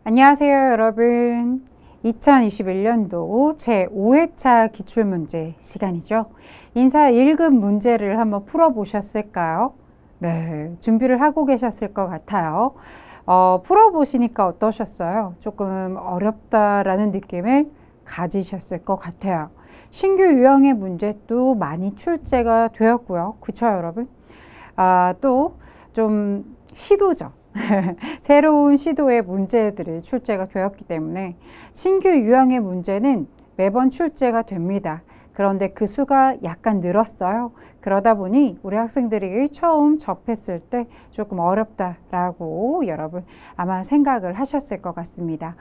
안녕하세요, 여러분. 2021년도 제5회차 기출문제 시간이죠. 인사 1급 문제를 한번 풀어보셨을까요? 네, 준비를 하고 계셨을 것 같아요. 풀어보시니까 어떠셨어요? 조금 어렵다라는 느낌을 가지셨을 것 같아요. 신규 유형의 문제도 많이 출제가 되었고요. 그쵸, 여러분? 또 좀 시도죠. 새로운 시도의 문제들이 출제가 되었기 때문에 신규 유형의 문제는 매번 출제가 됩니다. 그런데 그 수가 약간 늘었어요. 그러다 보니 우리 학생들이 처음 접했을 때 조금 어렵다라고 여러분 아마 생각을 하셨을 것 같습니다.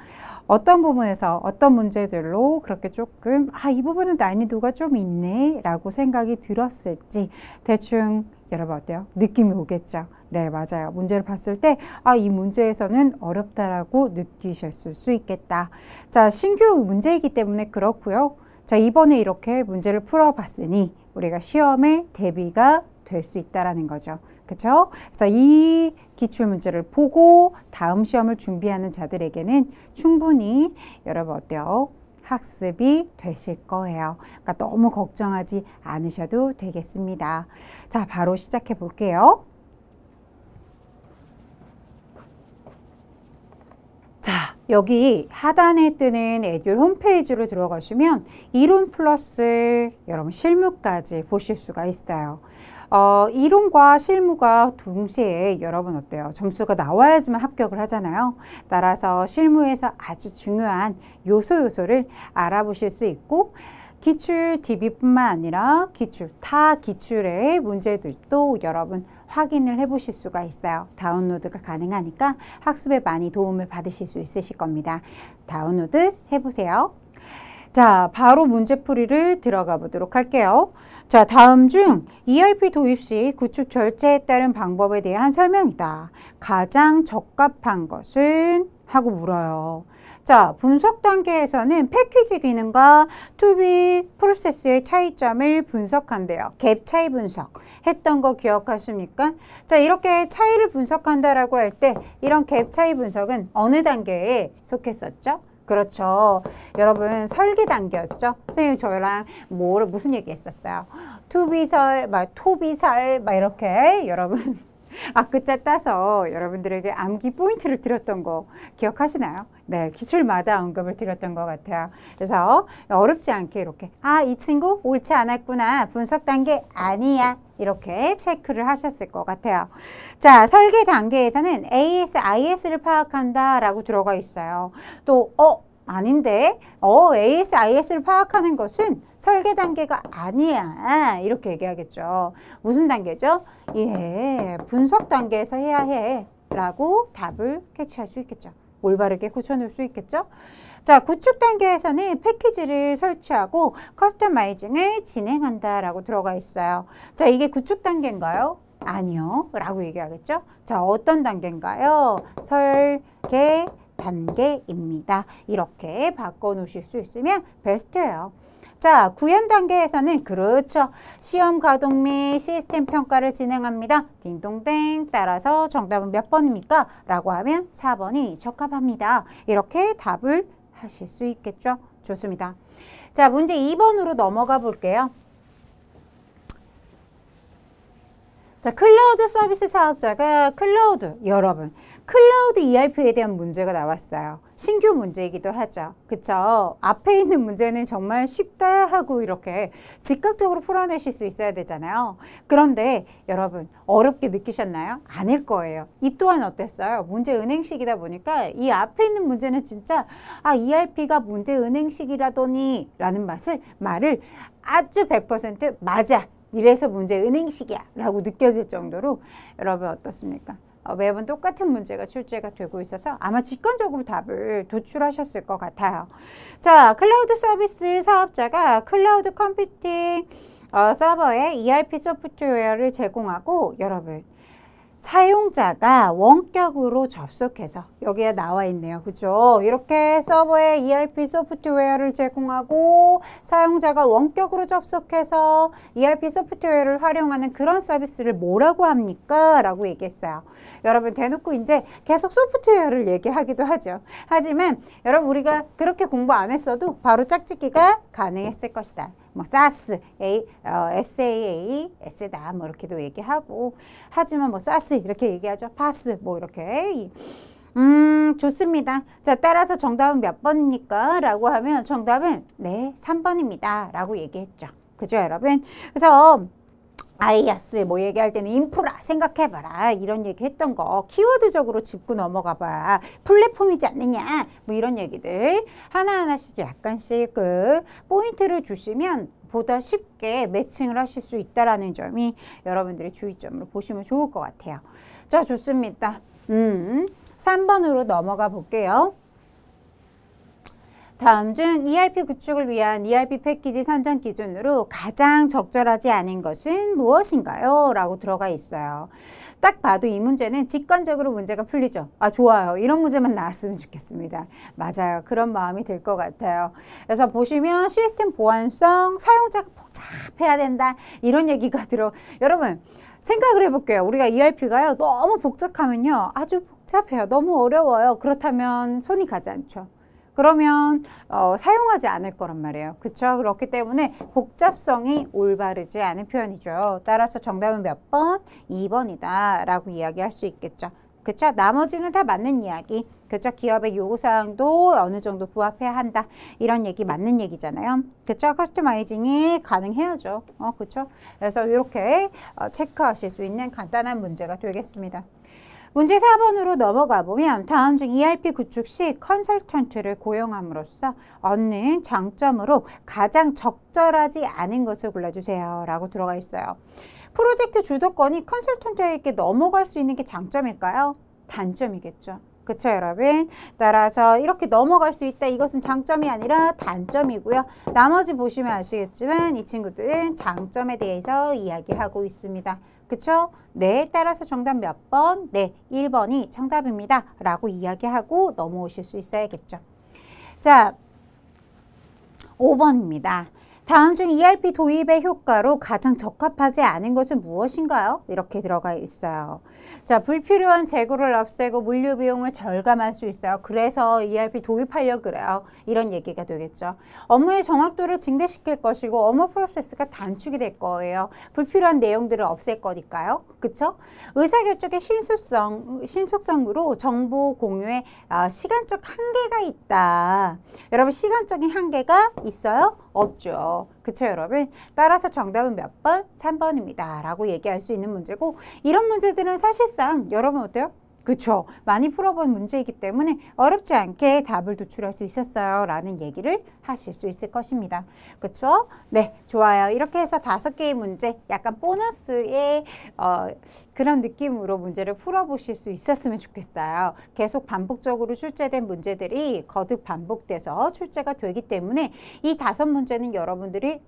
어떤 부분에서 어떤 문제들로 그렇게 조금 이 부분은 난이도가 좀 있네 라고 생각이 들었을지 대충 여러분 어때요? 느낌이 오겠죠? 네, 맞아요. 문제를 봤을 때 이 문제에서는 어렵다라고 느끼셨을 수 있겠다. 자, 신규 문제이기 때문에 그렇고요. 자, 이번에 이렇게 문제를 풀어봤으니 우리가 시험에 대비가 될 수 있다라는 거죠. 그렇죠? 그래서 이 기출 문제를 보고 다음 시험을 준비하는 자들에게는 충분히 여러분 어때요? 학습이 되실 거예요. 그러니까 너무 걱정하지 않으셔도 되겠습니다. 자, 바로 시작해 볼게요. 자, 여기 하단에 뜨는 에듀 홈페이지로 들어가시면 이론 플러스 여러분 실무까지 보실 수가 있어요. 이론과 실무가 동시에 여러분 어때요? 점수가 나와야지만 합격을 하잖아요. 따라서 실무에서 아주 중요한 요소를 알아보실 수 있고 기출 DB뿐만 아니라 타 기출의 문제들도 여러분 확인을 해 보실 수가 있어요. 다운로드가 가능하니까 학습에 많이 도움을 받으실 수 있으실 겁니다. 다운로드 해보세요. 자, 바로 문제풀이를 들어가 보도록 할게요. 자, 다음 중 ERP 도입 시 구축 절차에 따른 방법에 대한 설명이다. 가장 적합한 것은? 하고 물어요. 자, 분석 단계에서는 패키지 기능과 투비 프로세스의 차이점을 분석한대요. 갭 차이 분석 했던 거 기억하십니까? 자, 이렇게 차이를 분석한다라고 할 때 이런 갭 차이 분석은 어느 단계에 속했었죠? 그렇죠. 여러분 설계 단계였죠. 선생님 저랑 무슨 얘기 했었어요? 투비설, 토비설 이렇게 여러분 글자 따서 여러분들에게 암기 포인트를 드렸던 거 기억하시나요? 네, 기출마다 언급을 드렸던 것 같아요. 그래서 어렵지 않게 이렇게 이 친구 옳지 않았구나. 분석 단계 아니야. 이렇게 체크를 하셨을 것 같아요. 자, 설계 단계에서는 AS, IS를 파악한다 라고 들어가 있어요. 또 아닌데 AS, IS를 파악하는 것은 설계 단계가 아니야 이렇게 얘기하겠죠. 무슨 단계죠? 분석 단계에서 해야 해 라고 답을 캐치할 수 있겠죠. 올바르게 고쳐놓을 수 있겠죠. 자, 구축 단계에서는 패키지를 설치하고 커스터마이징을 진행한다 라고 들어가 있어요. 자, 이게 구축 단계인가요? 아니요 라고 얘기하겠죠. 자, 어떤 단계인가요? 설계 단계입니다. 이렇게 바꿔놓으실 수 있으면 베스트예요. 자, 구현 단계에서는 그렇죠. 시험 가동 및 시스템 평가를 진행합니다. 딩동댕. 따라서 정답은 몇 번입니까? 라고 하면 4번이 적합합니다. 이렇게 답을 하실 수 있겠죠? 좋습니다. 자, 문제 2번으로 넘어가 볼게요. 자, 클라우드 서비스 사업자가 여러분 클라우드 ERP에 대한 문제가 나왔어요. 신규 문제이기도 하죠. 그쵸? 앞에 있는 문제는 정말 쉽다 하고 이렇게 즉각적으로 풀어내실 수 있어야 되잖아요. 그런데 여러분 어렵게 느끼셨나요? 아닐 거예요. 이 또한 어땠어요? 문제 은행식이다 보니까 이 앞에 있는 문제는 진짜 ERP가 문제 은행식이라더니 라는 말을 아주 100% 맞아. 이래서 문제 은행식이야 라고 느껴질 정도로 여러분 어떻습니까? 매번 똑같은 문제가 출제가 되고 있어서 아마 직관적으로 답을 도출하셨을 것 같아요. 자, 클라우드 서비스 사업자가 클라우드 컴퓨팅 서버에 ERP 소프트웨어를 제공하고 여러분 사용자가 원격으로 접속해서 여기에 나와 있네요. 그죠? 이렇게 서버에 ERP 소프트웨어를 제공하고 사용자가 원격으로 접속해서 ERP 소프트웨어를 활용하는 그런 서비스를 뭐라고 합니까? 라고 얘기했어요. 여러분 대놓고 이제 계속 소프트웨어를 얘기하기도 하죠. 하지만 여러분 우리가 그렇게 공부 안 했어도 바로 짝짓기가 가능했을 것이다. 뭐 SaaS, SaaS, S다 뭐 이렇게도 얘기하고 하지만 뭐 SaaS 이렇게 얘기하죠. PaaS 뭐 이렇게 좋습니다. 자 따라서 정답은 몇 번입니까? 라고 하면 정답은 네 3번입니다 라고 얘기했죠. 그죠 여러분? 그래서 IaaS 뭐 얘기할 때는 인프라 생각해봐라 이런 얘기 했던 거 키워드적으로 짚고 넘어가봐라 플랫폼이지 않느냐 뭐 이런 얘기들 하나하나씩 약간씩 그 포인트를 주시면 보다 쉽게 매칭을 하실 수 있다라는 점이 여러분들의 주의점으로 보시면 좋을 것 같아요. 자 좋습니다. 3번으로 넘어가 볼게요. 다음 중 ERP 구축을 위한 ERP 패키지 선정 기준으로 가장 적절하지 않은 것은 무엇인가요? 라고 들어가 있어요. 딱 봐도 이 문제는 직관적으로 문제가 풀리죠. 아 좋아요. 이런 문제만 나왔으면 좋겠습니다. 맞아요. 그런 마음이 들 것 같아요. 그래서 보시면 시스템 보안성, 사용자가 복잡해야 된다. 이런 얘기가 여러분 생각을 해볼게요. 우리가 ERP가요. 너무 복잡하면요. 아주 복잡해요. 너무 어려워요. 그렇다면 손이 가지 않죠. 그러면 사용하지 않을 거란 말이에요. 그렇죠? 그렇기 때문에 복잡성이 올바르지 않은 표현이죠. 따라서 정답은 몇 번? 2번이다 라고 이야기할 수 있겠죠. 그렇죠? 나머지는 다 맞는 이야기. 그렇죠? 기업의 요구사항도 어느 정도 부합해야 한다. 이런 얘기 맞는 얘기잖아요. 그렇죠? 커스터마이징이 가능해야죠. 그렇죠? 그래서 이렇게 체크하실 수 있는 간단한 문제가 되겠습니다. 문제 4번으로 넘어가 보면 다음 중 ERP 구축 시 컨설턴트를 고용함으로써 얻는 장점으로 가장 적절하지 않은 것을 골라주세요 라고 들어가 있어요. 프로젝트 주도권이 컨설턴트에게 넘어갈 수 있는 게 장점일까요? 단점이겠죠. 그쵸 여러분? 따라서 이렇게 넘어갈 수 있다. 이것은 장점이 아니라 단점이고요. 나머지 보시면 아시겠지만 이 친구들은 장점에 대해서 이야기하고 있습니다. 그쵸? 네, 따라서 정답 몇 번? 네, 1번이 정답입니다. 라고 이야기하고 넘어오실 수 있어야겠죠. 자, 5번입니다. 다음 중 ERP 도입의 효과로 가장 적합하지 않은 것은 무엇인가요? 이렇게 들어가 있어요. 자, 불필요한 재고를 없애고 물류 비용을 절감할 수 있어요. 그래서 ERP 도입하려고 그래요. 이런 얘기가 되겠죠. 업무의 정확도를 증대시킬 것이고 업무 프로세스가 단축이 될 거예요. 불필요한 내용들을 없앨 거니까요. 그쵸? 의사결정의 신속성으로 정보 공유에 시간적 한계가 있다. 여러분 시간적인 한계가 있어요? 없죠. 그쵸 여러분? 따라서 정답은 몇 번? 3번입니다. 라고 얘기할 수 있는 문제고 이런 문제들은 사실상 여러분 어때요? 그쵸? 많이 풀어본 문제이기 때문에 어렵지 않게 답을 도출할 수 있었어요. 라는 얘기를 하실 수 있을 것입니다. 그쵸? 네, 좋아요. 이렇게 해서 5개의 문제, 약간 보너스의 그런 느낌으로 문제를 풀어보실 수 있었으면 좋겠어요. 계속 반복적으로 출제된 문제들이 거듭 반복돼서 출제가 되기 때문에 이 5문제는 여러분들이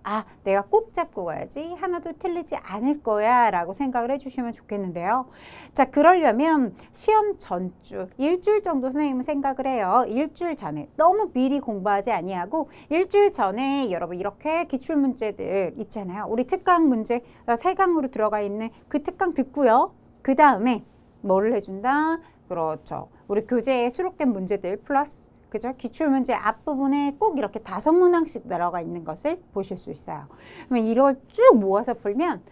내가 꼭 잡고 가야지 하나도 틀리지 않을 거야 라고 생각을 해주시면 좋겠는데요. 자, 그러려면 시험 전주, 일주일 정도 선생님은 생각을 해요. 일주일 전에 너무 미리 공부하지 아니하고 일주일 전에 여러분 이렇게 기출문제들 있잖아요. 우리 특강 문제 3강으로 들어가 있는 그 특강 듣고요. 그 다음에 뭐를 해준다? 그렇죠. 우리 교재에 수록된 문제들 플러스 그죠? 기출문제 앞부분에 꼭 이렇게 5문항씩 들어가 있는 것을 보실 수 있어요. 그러면 이걸 쭉 모아서 풀면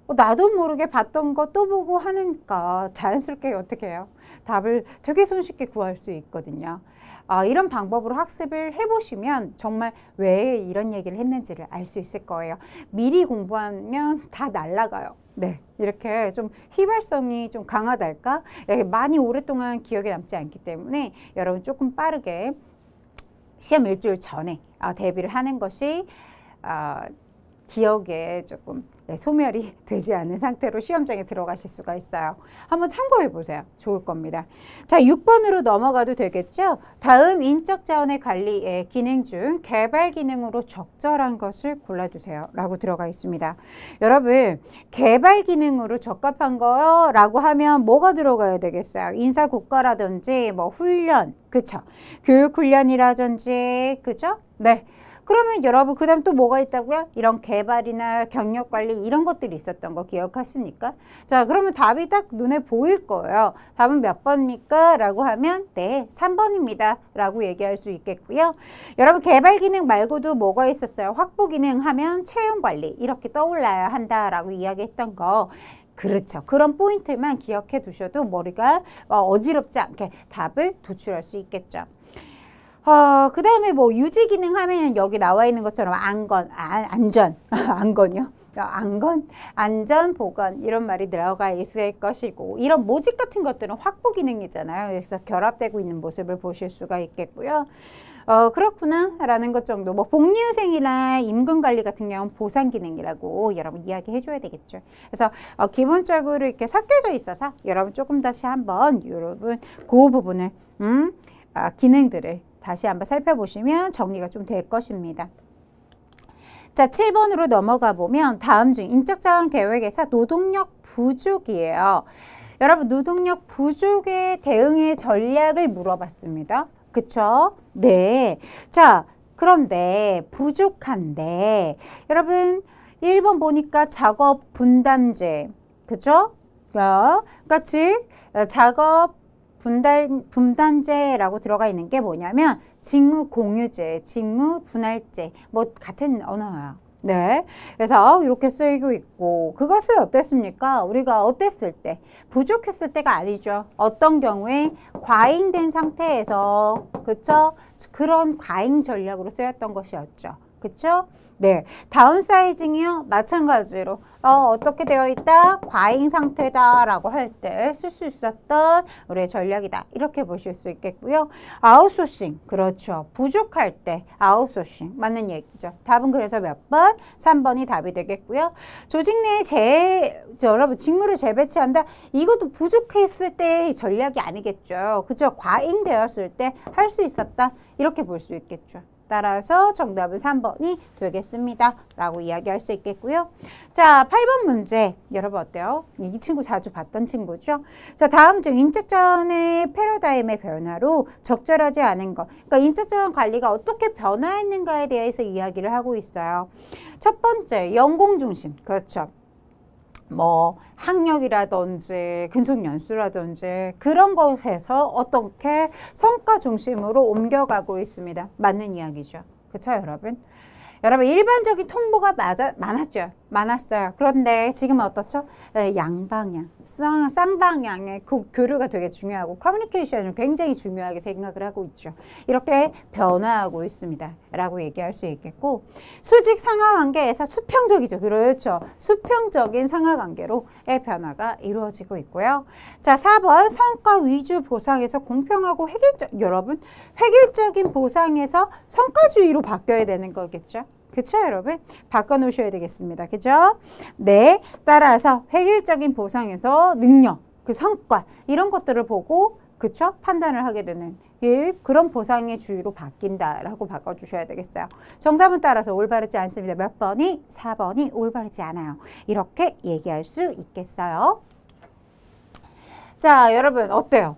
나도 모르게 봤던 거 또 보고 하니까 자연스럽게 어떻게 해요? 답을 되게 손쉽게 구할 수 있거든요. 이런 방법으로 학습을 해보시면 정말 왜 이런 얘기를 했는지를 알 수 있을 거예요. 미리 공부하면 다 날아가요. 네, 이렇게 좀 휘발성이 좀 강하달까? 많이 오랫동안 기억에 남지 않기 때문에 여러분 조금 빠르게 시험 일주일 전에 대비를 하는 것이 기억에 조금 소멸이 되지 않은 상태로 시험장에 들어가실 수가 있어요. 한번 참고해 보세요. 좋을 겁니다. 자, 6번으로 넘어가도 되겠죠? 다음 인적 자원의 관리의 기능 중 개발 기능으로 적절한 것을 골라주세요. 라고 들어가 있습니다. 여러분, 개발 기능으로 적합한 거라고 하면 뭐가 들어가야 되겠어요? 인사고과라든지 뭐 훈련, 그쵸? 교육훈련이라든지, 그죠? 네. 그러면 여러분 그 다음 또 뭐가 있다고요? 이런 개발이나 경력관리 이런 것들이 있었던 거 기억하십니까? 자, 그러면 답이 딱 눈에 보일 거예요. 답은 몇 번입니까? 라고 하면 네, 3번입니다. 라고 얘기할 수 있겠고요. 여러분 개발 기능 말고도 뭐가 있었어요? 확보 기능 하면 채용관리 이렇게 떠올라야 한다라고 이야기했던 거. 그렇죠. 그런 포인트만 기억해 두셔도 머리가 어지럽지 않게 답을 도출할 수 있겠죠. 그 다음에 뭐 유지 기능 하면 여기 나와 있는 것처럼 안전, 안건이요? 안전, 보건 이런 말이 들어가 있을 것이고 이런 모집 같은 것들은 확보 기능이잖아요. 그래서 결합되고 있는 모습을 보실 수가 있겠고요. 그렇구나 라는 것 정도. 뭐 복리후생이나 임금관리 같은 경우는 보상 기능이라고 여러분 이야기해 줘야 되겠죠. 그래서 기본적으로 이렇게 섞여져 있어서 여러분 조금 다시 한번 여러분 그 부분을 기능들을 다시 한번 살펴보시면 정리가 좀 될 것입니다. 자, 7번으로 넘어가 보면 다음 중 인적자원 계획에서 노동력 부족이에요. 여러분 노동력 부족에 대응의 전략을 물어봤습니다. 그쵸? 네. 자, 그런데 부족한데 여러분 1번 보니까 작업 분담제, 그죠? 그러니까 즉 작업 분담제라고 들어가 있는 게 뭐냐면 직무 공유제, 직무 분할제 뭐 같은 언어예요. 네, 그래서 이렇게 쓰이고 있고 그것은 어땠습니까? 우리가 어땠을 때? 부족했을 때가 아니죠. 어떤 경우에 과잉된 상태에서 그쵸? 그런 과잉 전략으로 쓰였던 것이었죠. 그쵸? 네, 다운사이징이요. 마찬가지로 어떻게 되어 있다? 과잉 상태다 라고 할 때 쓸 수 있었던 우리의 전략이다. 이렇게 보실 수 있겠고요. 아웃소싱, 그렇죠. 부족할 때 아웃소싱 맞는 얘기죠. 답은 그래서 몇 번? 3번이 답이 되겠고요. 조직 내에 여러분 직무를 재배치한다. 이것도 부족했을 때의 전략이 아니겠죠. 그죠? 과잉되었을 때 할 수 있었다. 이렇게 볼 수 있겠죠. 따라서 정답은 3번이 되겠습니다. 라고 이야기할 수 있겠고요. 자, 8번 문제. 여러분 어때요? 이 친구 자주 봤던 친구죠. 자, 다음 중 인적자원의 패러다임의 변화로 적절하지 않은 것. 그러니까 인적자원 관리가 어떻게 변화했는가에 대해서 이야기를 하고 있어요. 첫 번째, 연공 중심. 그렇죠. 뭐 학력이라든지 근속연수라든지 그런 것에서 어떻게 성과 중심으로 옮겨가고 있습니다. 맞는 이야기죠. 그렇죠, 여러분? 여러분 일반적인 통보가 많았죠. 많았어요. 그런데 지금은 어떻죠? 양방향, 쌍방향의 교류가 되게 중요하고 커뮤니케이션을 굉장히 중요하게 생각을 하고 있죠. 이렇게 변화하고 있습니다. 라고 얘기할 수 있겠고 수직 상하관계에서 수평적이죠. 그렇죠. 수평적인 상하관계로의 변화가 이루어지고 있고요. 자, 4번 성과 위주 보상에서 공평하고 여러분 획일적인 보상에서 성과주의로 바뀌어야 되는 거겠죠. 그쵸, 여러분? 바꿔놓으셔야 되겠습니다. 그죠? 네. 따라서 획일적인 보상에서 능력, 그 성과, 이런 것들을 보고, 그쵸? 판단을 하게 되는 그런 보상의 주의로 바뀐다라고 바꿔주셔야 되겠어요. 정답은 따라서 올바르지 않습니다. 몇 번이? 4번이 올바르지 않아요. 이렇게 얘기할 수 있겠어요. 자, 여러분, 어때요?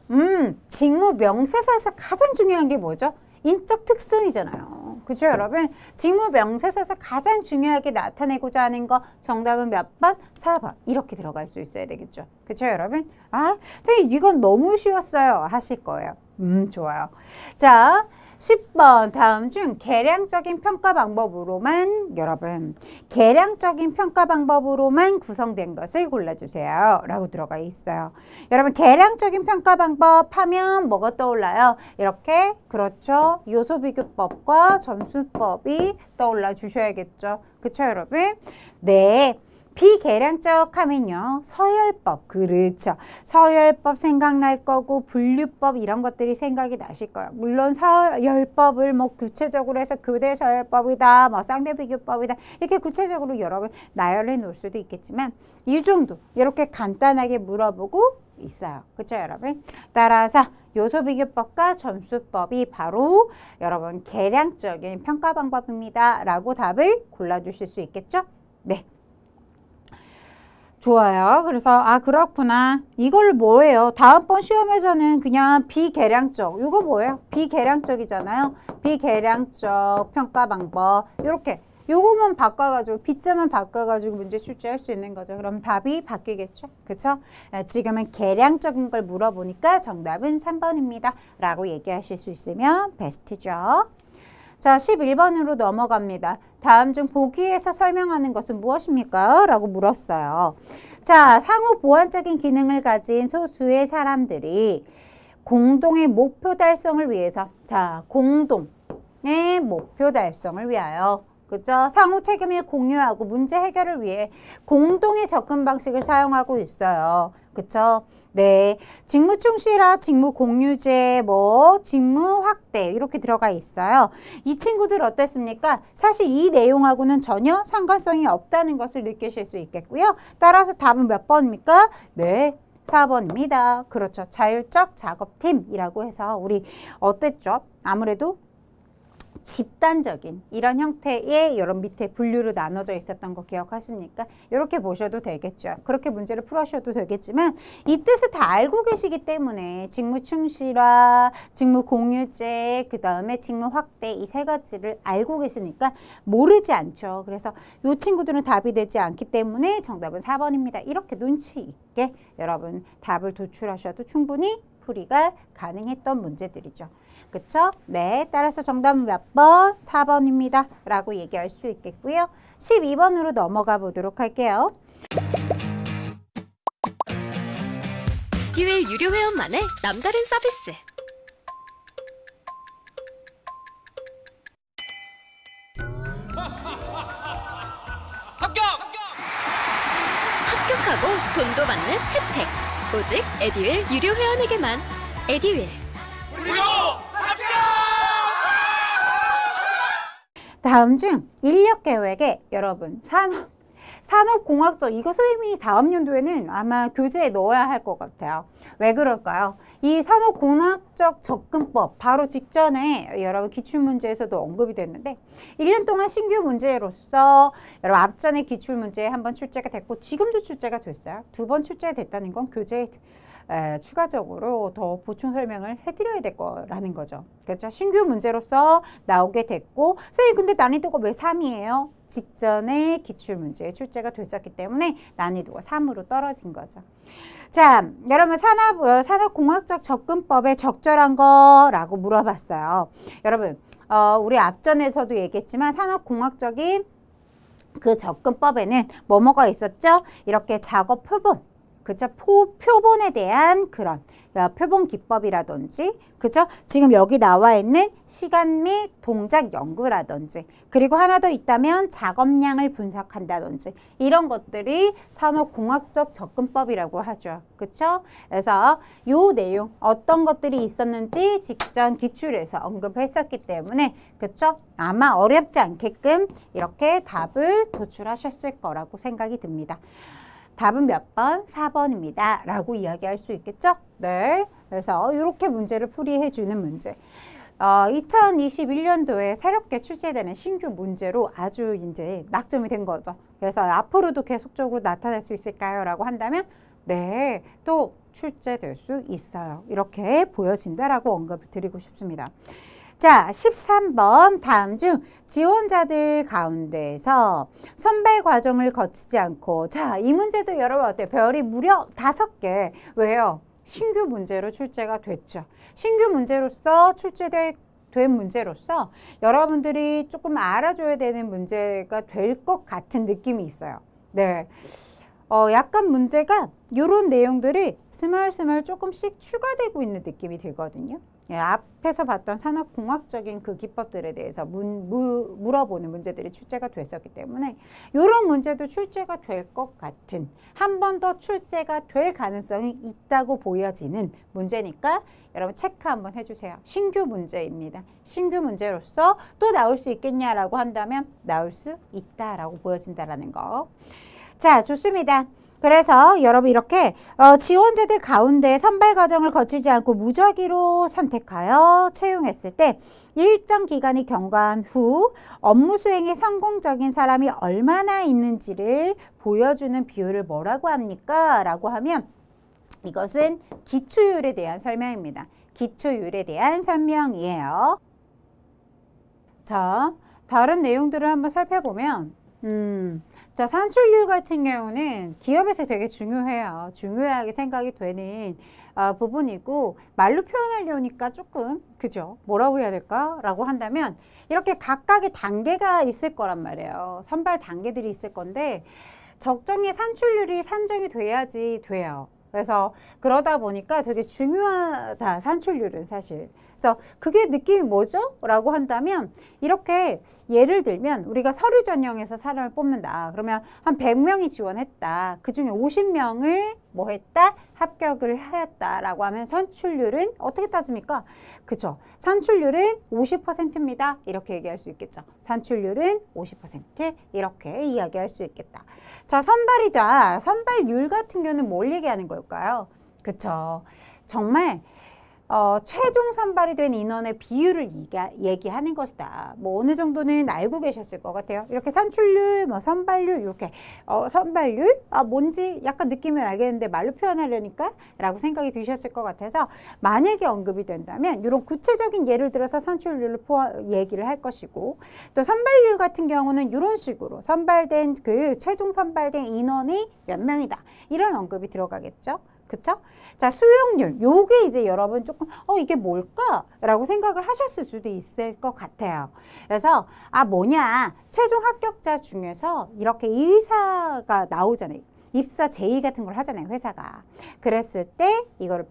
직무 명세서에서 가장 중요한 게 뭐죠? 인적 특성이잖아요. 그죠, 여러분? 직무 명세서에서 가장 중요하게 나타내고자 하는 거 정답은 몇 번? 4번. 이렇게 들어갈 수 있어야 되겠죠. 그죠, 여러분? 근데 이건 너무 쉬웠어요. 하실 거예요. 좋아요. 자, 10번 다음 중 계량적인 평가 방법으로만 여러분 계량적인 평가 방법으로만 구성된 것을 골라주세요 라고 들어가 있어요. 여러분 계량적인 평가 방법 하면 뭐가 떠올라요? 이렇게 그렇죠. 요소비교법과 점수법이 떠올라 주셔야겠죠. 그쵸, 여러분? 네. 비계량적 하면요. 서열법. 그렇죠. 서열법 생각날 거고 분류법 이런 것들이 생각이 나실 거예요. 물론 서열법을 뭐 구체적으로 해서 교대 서열법이다. 뭐 쌍대비교법이다. 이렇게 구체적으로 여러분 나열해 놓을 수도 있겠지만 이 정도 이렇게 간단하게 물어보고 있어요. 그렇죠, 여러분? 따라서 요소비교법과 점수법이 바로 여러분 계량적인 평가 방법입니다. 라고 답을 골라주실 수 있겠죠? 네. 좋아요. 그래서 아 그렇구나. 이걸 뭐예요? 다음번 시험에서는 그냥 비계량적. 이거 뭐예요? 비계량적이잖아요. 비계량적 평가 방법. 이렇게 요거만 바꿔가지고 B점만 바꿔가지고 문제 출제할 수 있는 거죠. 그럼 답이 바뀌겠죠. 그쵸? 지금은 계량적인 걸 물어보니까 정답은 3번입니다. 라고 얘기하실 수 있으면 베스트죠. 자, 11번으로 넘어갑니다. 다음 중 보기에서 설명하는 것은 무엇입니까? 라고 물었어요. 자, 상호 보완적인 기능을 가진 소수의 사람들이 공동의 목표 달성을 위해서, 자, 공동의 목표 달성을 위하여, 그죠? 상호 책임을 공유하고 문제 해결을 위해 공동의 접근 방식을 사용하고 있어요. 그쵸? 네. 직무 충실화, 직무 공유제, 뭐, 직무 확대, 이렇게 들어가 있어요. 이 친구들 어땠습니까? 사실 이 내용하고는 전혀 상관성이 없다는 것을 느끼실 수 있겠고요. 따라서 답은 몇 번입니까? 네. 4번입니다. 그렇죠. 자율적 작업팀이라고 해서 우리 어땠죠? 아무래도 집단적인 이런 형태의 여러 밑에 분류로 나눠져 있었던 거 기억하십니까? 이렇게 보셔도 되겠죠. 그렇게 문제를 풀으셔도 되겠지만 이 뜻을 다 알고 계시기 때문에 직무 충실화, 직무 공유제, 그 다음에 직무 확대 이 세 가지를 알고 계시니까 모르지 않죠. 그래서 이 친구들은 답이 되지 않기 때문에 정답은 4번입니다. 이렇게 눈치 있게 여러분 답을 도출하셔도 충분히 풀이가 가능했던 문제들이죠. 그쵸? 네, 따라서 정답은 몇 번? 4번입니다. 라고 얘기할 수 있겠고요. 12번으로 넘어가 보도록 할게요. 에듀윌 유료 회원만의 남다른 서비스. 합격하고 돈도 받는 혜택. 오직 에듀윌 유료 회원에게만. 에듀윌. 다음 중 인력 계획에 여러분 산업공학적 이거 선생님이 다음 연도에는 아마 교재에 넣어야 할 것 같아요. 왜 그럴까요? 이 산업공학적 접근법 바로 직전에 여러분 기출문제에서도 언급이 됐는데 1년 동안 신규 문제로서 여러분 앞전에 기출문제에 한번 출제가 됐고 지금도 출제가 됐어요. 2번 출제됐다는 건 교재에 추가적으로 더 보충 설명을 해드려야 될 거라는 거죠. 그렇죠? 신규 문제로서 나오게 됐고 선생님 근데 난이도가 왜 3이에요? 직전에 기출문제에 출제가 됐었기 때문에 난이도가 3으로 떨어진 거죠. 자, 여러분 산업공학적 접근법에 적절한 거라고 물어봤어요. 여러분 우리 앞전에서도 얘기했지만 산업공학적인 그 접근법에는 뭐뭐가 있었죠? 이렇게 작업 표본 그죠? 표본에 대한 그런 표본 기법이라든지 그죠? 지금 여기 나와 있는 시간 및 동작 연구라든지 그리고 하나 더 있다면 작업량을 분석한다든지 이런 것들이 산업공학적 접근법이라고 하죠. 그쵸? 그래서 요 내용 어떤 것들이 있었는지 직전 기출에서 언급했었기 때문에 그쵸? 아마 어렵지 않게끔 이렇게 답을 도출하셨을 거라고 생각이 듭니다. 답은 몇 번? 4번입니다. 라고 이야기할 수 있겠죠? 네. 그래서 이렇게 문제를 풀이해 주는 문제. 2021년도에 새롭게 출제되는 신규 문제로 아주 이제 낙점이 된 거죠. 그래서 앞으로도 계속적으로 나타날 수 있을까요? 라고 한다면 네. 또 출제될 수 있어요. 이렇게 보여진다라고 언급을 드리고 싶습니다. 자, 13번 다음 중 지원자들 가운데서 선발 과정을 거치지 않고 자, 이 문제도 여러분 어때요? 별이 무려 5개. 왜요? 신규 문제로 출제가 됐죠. 신규 문제로서 출제된 문제로서 여러분들이 조금 알아줘야 되는 문제가 될 것 같은 느낌이 있어요. 네. 약간 문제가 이런 내용들이 스멀스멀 조금씩 추가되고 있는 느낌이 들거든요. 예, 앞에서 봤던 산업공학적인 그 기법들에 대해서 물어보는 문제들이 출제가 됐었기 때문에 이런 문제도 출제가 될 것 같은, 한 번 더 출제가 될 가능성이 있다고 보여지는 문제니까 여러분 체크 한번 해주세요. 신규 문제입니다. 신규 문제로서 또 나올 수 있겠냐라고 한다면 나올 수 있다라고 보여진다라는 거. 자, 좋습니다. 그래서 여러분 이렇게 지원자들 가운데 선발 과정을 거치지 않고 무작위로 선택하여 채용했을 때 일정 기간이 경과한 후 업무 수행에 성공적인 사람이 얼마나 있는지를 보여주는 비율을 뭐라고 합니까? 라고 하면 이것은 기초율에 대한 설명입니다. 기초율에 대한 설명이에요. 자, 다른 내용들을 한번 살펴보면 자, 산출률 같은 경우는 기업에서 되게 중요해요. 중요하게 생각이 되는 부분이고, 말로 표현하려니까 조금, 그죠? 뭐라고 해야 될까? 라고 한다면 이렇게 각각의 단계가 있을 거란 말이에요. 선발 단계들이 있을 건데 적정의 산출률이 산정이 돼야지 돼요. 그래서 그러다 보니까 되게 중요하다, 산출률은 사실. 그래서 그게 느낌이 뭐죠? 라고 한다면 이렇게 예를 들면 우리가 서류 전형에서 사람을 뽑는다. 그러면 한 100명이 지원했다. 그중에 50명을 뭐 했다? 합격을 하였다라고 하면 산출률은 어떻게 따집니까? 그죠? 산출률은 50%입니다. 이렇게 얘기할 수 있겠죠. 산출률은 50% 이렇게 이야기할 수 있겠다. 자, 선발이다. 선발률 같은 경우는 뭘 얘기하는 걸까요? 그쵸? 정말 최종 선발이 된 인원의 비율을 얘기하는 것이다. 뭐 어느 정도는 알고 계셨을 것 같아요. 이렇게 산출률, 뭐 선발률 이렇게 선발률 뭔지 약간 느낌을 알겠는데 말로 표현하려니까 라고 생각이 드셨을 것 같아서 만약에 언급이 된다면 이런 구체적인 예를 들어서 산출률을 얘기를 할 것이고, 또 선발률 같은 경우는 이런 식으로 선발된 그 최종 선발된 인원이 몇 명이다. 이런 언급이 들어가겠죠. 그쵸? 자, 수용률. 요게 이제 여러분 조금, 이게 뭘까? 라고 생각을 하셨을 수도 있을 것 같아요. 그래서, 뭐냐. 최종 합격자 중에서 이렇게 의사가 나오잖아요. 입사 제의 같은 걸 하잖아요, 회사가. 그랬을 때 이거를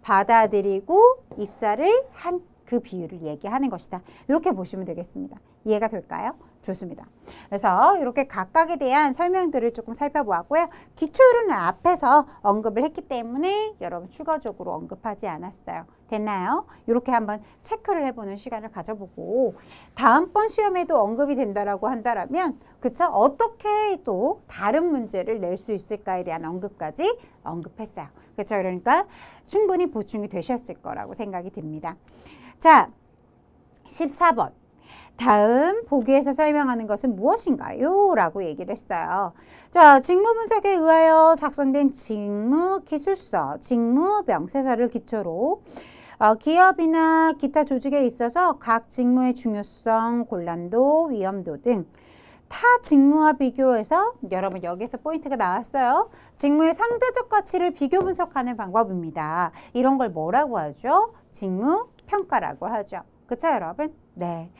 받아들이고 입사를 한 그 비율을 얘기하는 것이다. 이렇게 보시면 되겠습니다. 이해가 될까요? 좋습니다. 그래서 이렇게 각각에 대한 설명들을 조금 살펴보았고요. 기초율은 앞에서 언급을 했기 때문에 여러분 추가적으로 언급하지 않았어요. 됐나요? 이렇게 한번 체크를 해보는 시간을 가져보고, 다음번 시험에도 언급이 된다라고 한다면 그쵸? 어떻게 또 다른 문제를 낼 수 있을까에 대한 언급까지 언급했어요. 그렇죠? 그러니까 충분히 보충이 되셨을 거라고 생각이 듭니다. 자, 14번. 다음 보기에서 설명하는 것은 무엇인가요? 라고 얘기를 했어요. 자, 직무 분석에 의하여 작성된 직무 기술서, 직무 명세서를 기초로 기업이나 기타 조직에 있어서 각 직무의 중요성, 곤란도, 위험도 등 타 직무와 비교해서, 여러분 여기에서 포인트가 나왔어요. 직무의 상대적 가치를 비교 분석하는 방법입니다. 이런 걸 뭐라고 하죠? 직무 평가라고 하죠. 그쵸, 여러분? 네.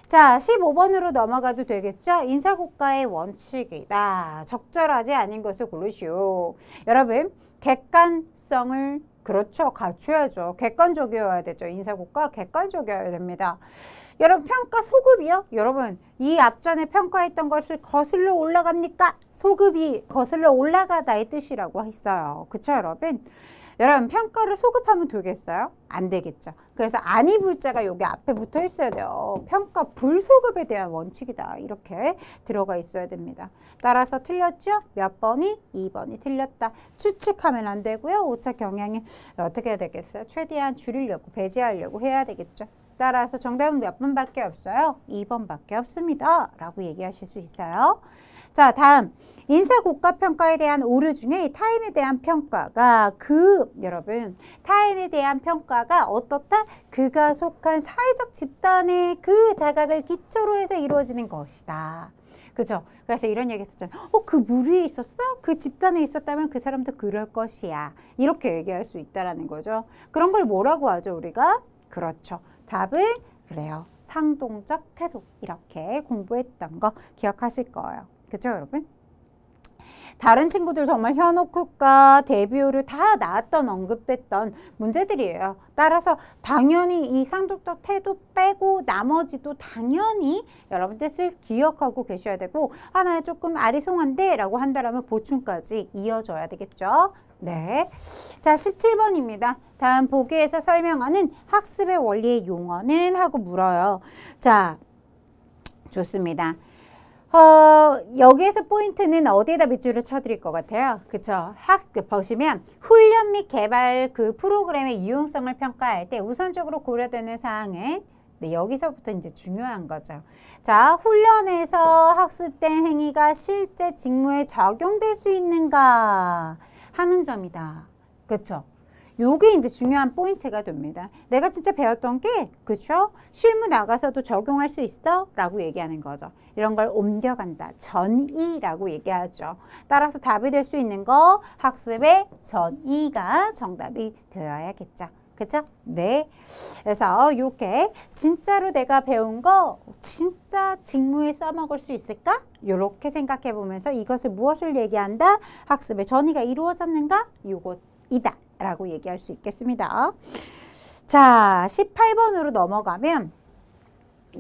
자, 15번으로 넘어가도 되겠죠? 인사고과의 원칙이다. 적절하지 않은 것을 고르시오. 여러분, 객관성을 그렇죠. 갖춰야죠. 객관적이어야 되죠. 인사고과 객관적이어야 됩니다. 여러분, 평가 소급이요? 여러분, 이 앞전에 평가했던 것을 거슬러 올라갑니까? 소급이 거슬러 올라가다의 뜻이라고 했어요. 그쵸, 여러분? 여러분, 평가를 소급하면 되겠어요? 안 되겠죠. 그래서 아니 불자가 여기 앞에 붙어 있어야 돼요. 평가 불소급에 대한 원칙이다. 이렇게 들어가 있어야 됩니다. 따라서 틀렸죠? 몇 번이? 2번이 틀렸다. 추측하면 안 되고요. 오차 경향이 어떻게 해야 되겠어요? 최대한 줄이려고, 배제하려고 해야 되겠죠. 따라서 정답은 몇 번밖에 없어요? 2번밖에 없습니다. 라고 얘기하실 수 있어요. 자, 다음. 인사고과평가에 대한 오류 중에 타인에 대한 평가가 여러분, 타인에 대한 평가가 어떻다? 그가 속한 사회적 집단의 그 자각을 기초로 해서 이루어지는 것이다. 그죠? 그래서 이런 얘기 했었잖아요. 그 무리에 있었어? 그 집단에 있었다면 그 사람도 그럴 것이야. 이렇게 얘기할 수 있다라는 거죠. 그런 걸 뭐라고 하죠, 우리가? 그렇죠. 답은 그래요. 상동적 태도. 이렇게 공부했던 거 기억하실 거예요. 그죠, 여러분? 다른 친구들 정말 현혹후과, 대비오류 다 나왔던 언급됐던 문제들이에요. 따라서 당연히 이 상독적 태도 빼고 나머지도 당연히 여러분 뜻을 기억하고 계셔야 되고 나 조금 아리송한데 라고 한다면 보충까지 이어져야 되겠죠. 네. 자, 17번입니다. 다음 보기에서 설명하는 학습의 원리의 용어는 하고 물어요. 자, 좋습니다. 여기에서 포인트는 어디에다 밑줄을 쳐드릴 것 같아요? 그쵸? 보시면 훈련 및 개발 그 프로그램의 유용성을 평가할 때 우선적으로 고려되는 사항은 네, 여기서부터 이제 중요한 거죠. 자, 훈련에서 학습된 행위가 실제 직무에 적용될 수 있는가 하는 점이다. 그쵸? 요게 이제 중요한 포인트가 됩니다. 내가 진짜 배웠던 게, 그쵸? 실무 나가서도 적용할 수 있어? 라고 얘기하는 거죠. 이런 걸 옮겨간다. 전이라고 얘기하죠. 따라서 답이 될 수 있는 거, 학습의 전이가 정답이 되어야겠죠. 그쵸? 네. 그래서 이렇게 진짜로 내가 배운 거 진짜 직무에 써먹을 수 있을까? 이렇게 생각해 보면서 이것을 무엇을 얘기한다? 학습의 전이가 이루어졌는가? 요것이다. 라고 얘기할 수 있겠습니다. 자, 18번으로 넘어가면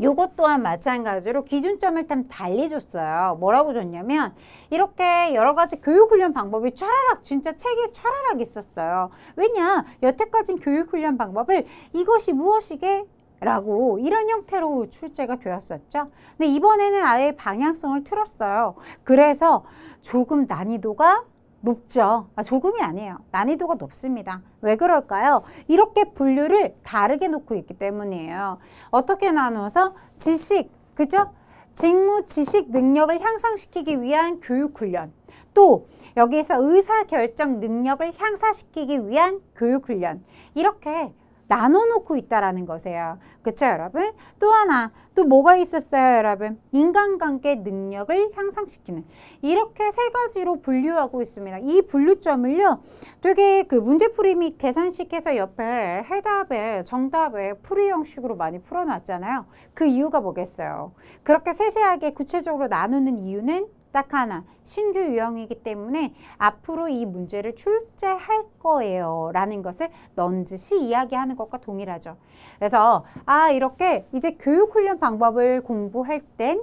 요것 또한 마찬가지로 기준점을 좀 달리 줬어요. 뭐라고 줬냐면 이렇게 여러 가지 교육훈련 방법이 촤라락 진짜 책에 촤라락 있었어요. 왜냐? 여태까지는 교육훈련 방법을 이것이 무엇이게? 라고 이런 형태로 출제가 되었었죠. 근데 이번에는 아예 방향성을 틀었어요. 그래서 조금 난이도가 높죠. 조금이 아니에요. 난이도가 높습니다. 왜 그럴까요? 이렇게 분류를 다르게 놓고 있기 때문이에요. 어떻게 나누어서 지식, 그죠? 직무 지식 능력을 향상시키기 위한 교육훈련. 또 여기에서 의사결정 능력을 향상시키기 위한 교육훈련. 이렇게 나눠놓고 있다라는 것이에요. 그쵸, 여러분? 또 하나, 또 뭐가 있었어요, 여러분? 인간관계 능력을 향상시키는. 이렇게 세 가지로 분류하고 있습니다. 이 분류점을요, 되게 그 문제풀이 및 계산식해서 옆에 해답에, 정답에 풀이 형식으로 많이 풀어놨잖아요. 그 이유가 뭐겠어요? 그렇게 세세하게 구체적으로 나누는 이유는 딱 하나, 신규 유형이기 때문에 앞으로 이 문제를 출제할 거예요 라는 것을 넌지시 이야기하는 것과 동일하죠. 그래서 이렇게 이제 교육훈련 방법을 공부할 때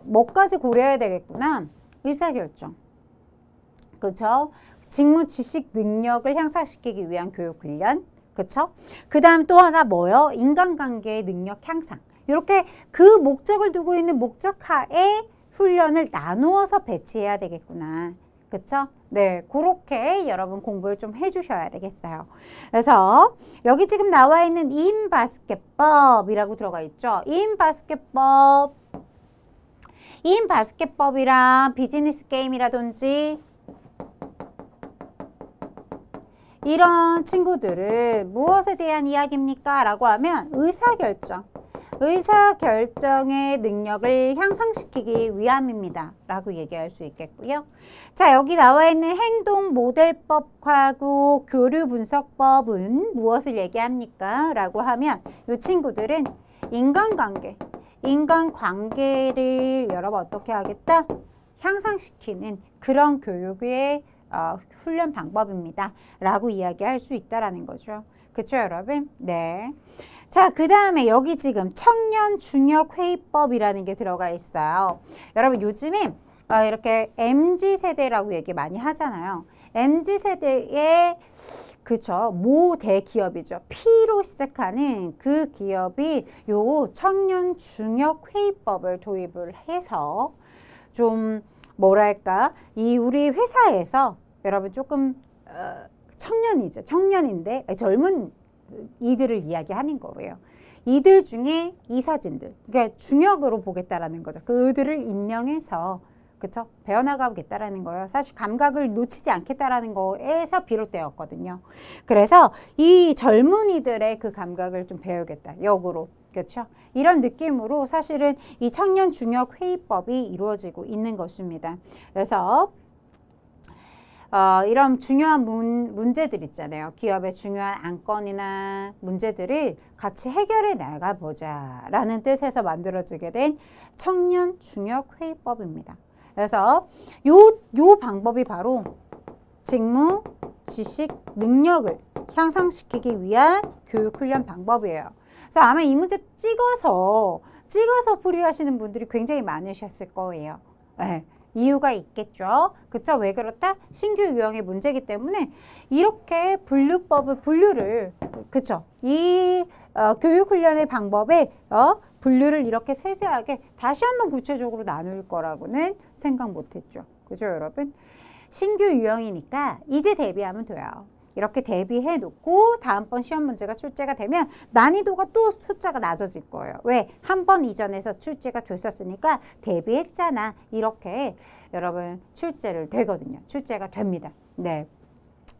뭐까지 고려해야 되겠구나. 의사결정, 그렇죠? 직무 지식 능력을 향상시키기 위한 교육훈련, 그렇죠? 그 다음 또 하나 뭐요? 인간관계의 능력 향상. 이렇게 그 목적을 두고 있는 목적하에 훈련을 나누어서 배치해야 되겠구나. 그쵸? 네, 그렇게 여러분 공부를 좀 해주셔야 되겠어요. 그래서 여기 지금 나와 있는 이인바스켓법이라고 들어가 있죠. 이인바스켓법이랑 비즈니스 게임이라든지 이런 친구들은 무엇에 대한 이야기입니까? 라고 하면 의사결정의 능력을 향상시키기 위함입니다. 라고 얘기할 수 있겠고요. 자, 여기 나와 있는 행동모델법하고 교류분석법은 무엇을 얘기합니까? 라고 하면 이 친구들은 인간관계를 여러분 어떻게 하겠다? 향상시키는 그런 교육의 훈련 방법입니다. 라고 이야기할 수 있다라는 거죠. 그쵸, 여러분? 네. 자, 그 다음에 여기 지금 청년중역회의법이라는 게 들어가 있어요. 여러분 요즘에 이렇게 MZ세대라고 얘기 많이 하잖아요. MZ세대의 그쵸, 모 대기업이죠. P로 시작하는 그 기업이 요 청년중역회의법을 도입을 해서 좀 뭐랄까 이 우리 회사에서 여러분 조금 청년인데 젊은 이들을 이야기하는 거예요. 이들 중에 이사진들, 그러니까 중역으로 보겠다라는 거죠. 그들을 임명해서 그쵸? 배워나가겠다라는 거예요. 사실 감각을 놓치지 않겠다라는 거에서 비롯되었거든요. 그래서 이 젊은이들의 그 감각을 좀 배우겠다. 역으로. 그렇죠? 이런 느낌으로 사실은 이 청년중역회의법이 이루어지고 있는 것입니다. 그래서 이런 중요한 문제들 있잖아요. 기업의 중요한 안건이나 문제들을 같이 해결해 나가보자 라는 뜻에서 만들어지게 된 청년중역회의법입니다. 그래서 요 방법이 바로 직무, 지식, 능력을 향상시키기 위한 교육훈련 방법이에요. 그래서 아마 이 문제 찍어서 풀이하시는 분들이 굉장히 많으셨을 거예요. 네, 이유가 있겠죠. 그쵸? 왜 그렇다? 신규 유형의 문제이기 때문에 이렇게 분류를 그쵸? 이 교육훈련의 방법에 분류를 이렇게 세세하게 다시 한번 구체적으로 나눌 거라고는 생각 못했죠. 그죠, 여러분? 신규 유형이니까 이제 대비하면 돼요. 이렇게 대비해 놓고 다음번 시험 문제가 출제가 되면 난이도가 또 숫자가 낮아질 거예요. 왜? 한 번 이전에서 출제가 됐었으니까 대비했잖아. 이렇게 여러분 출제를 되거든요. 출제가 됩니다. 네.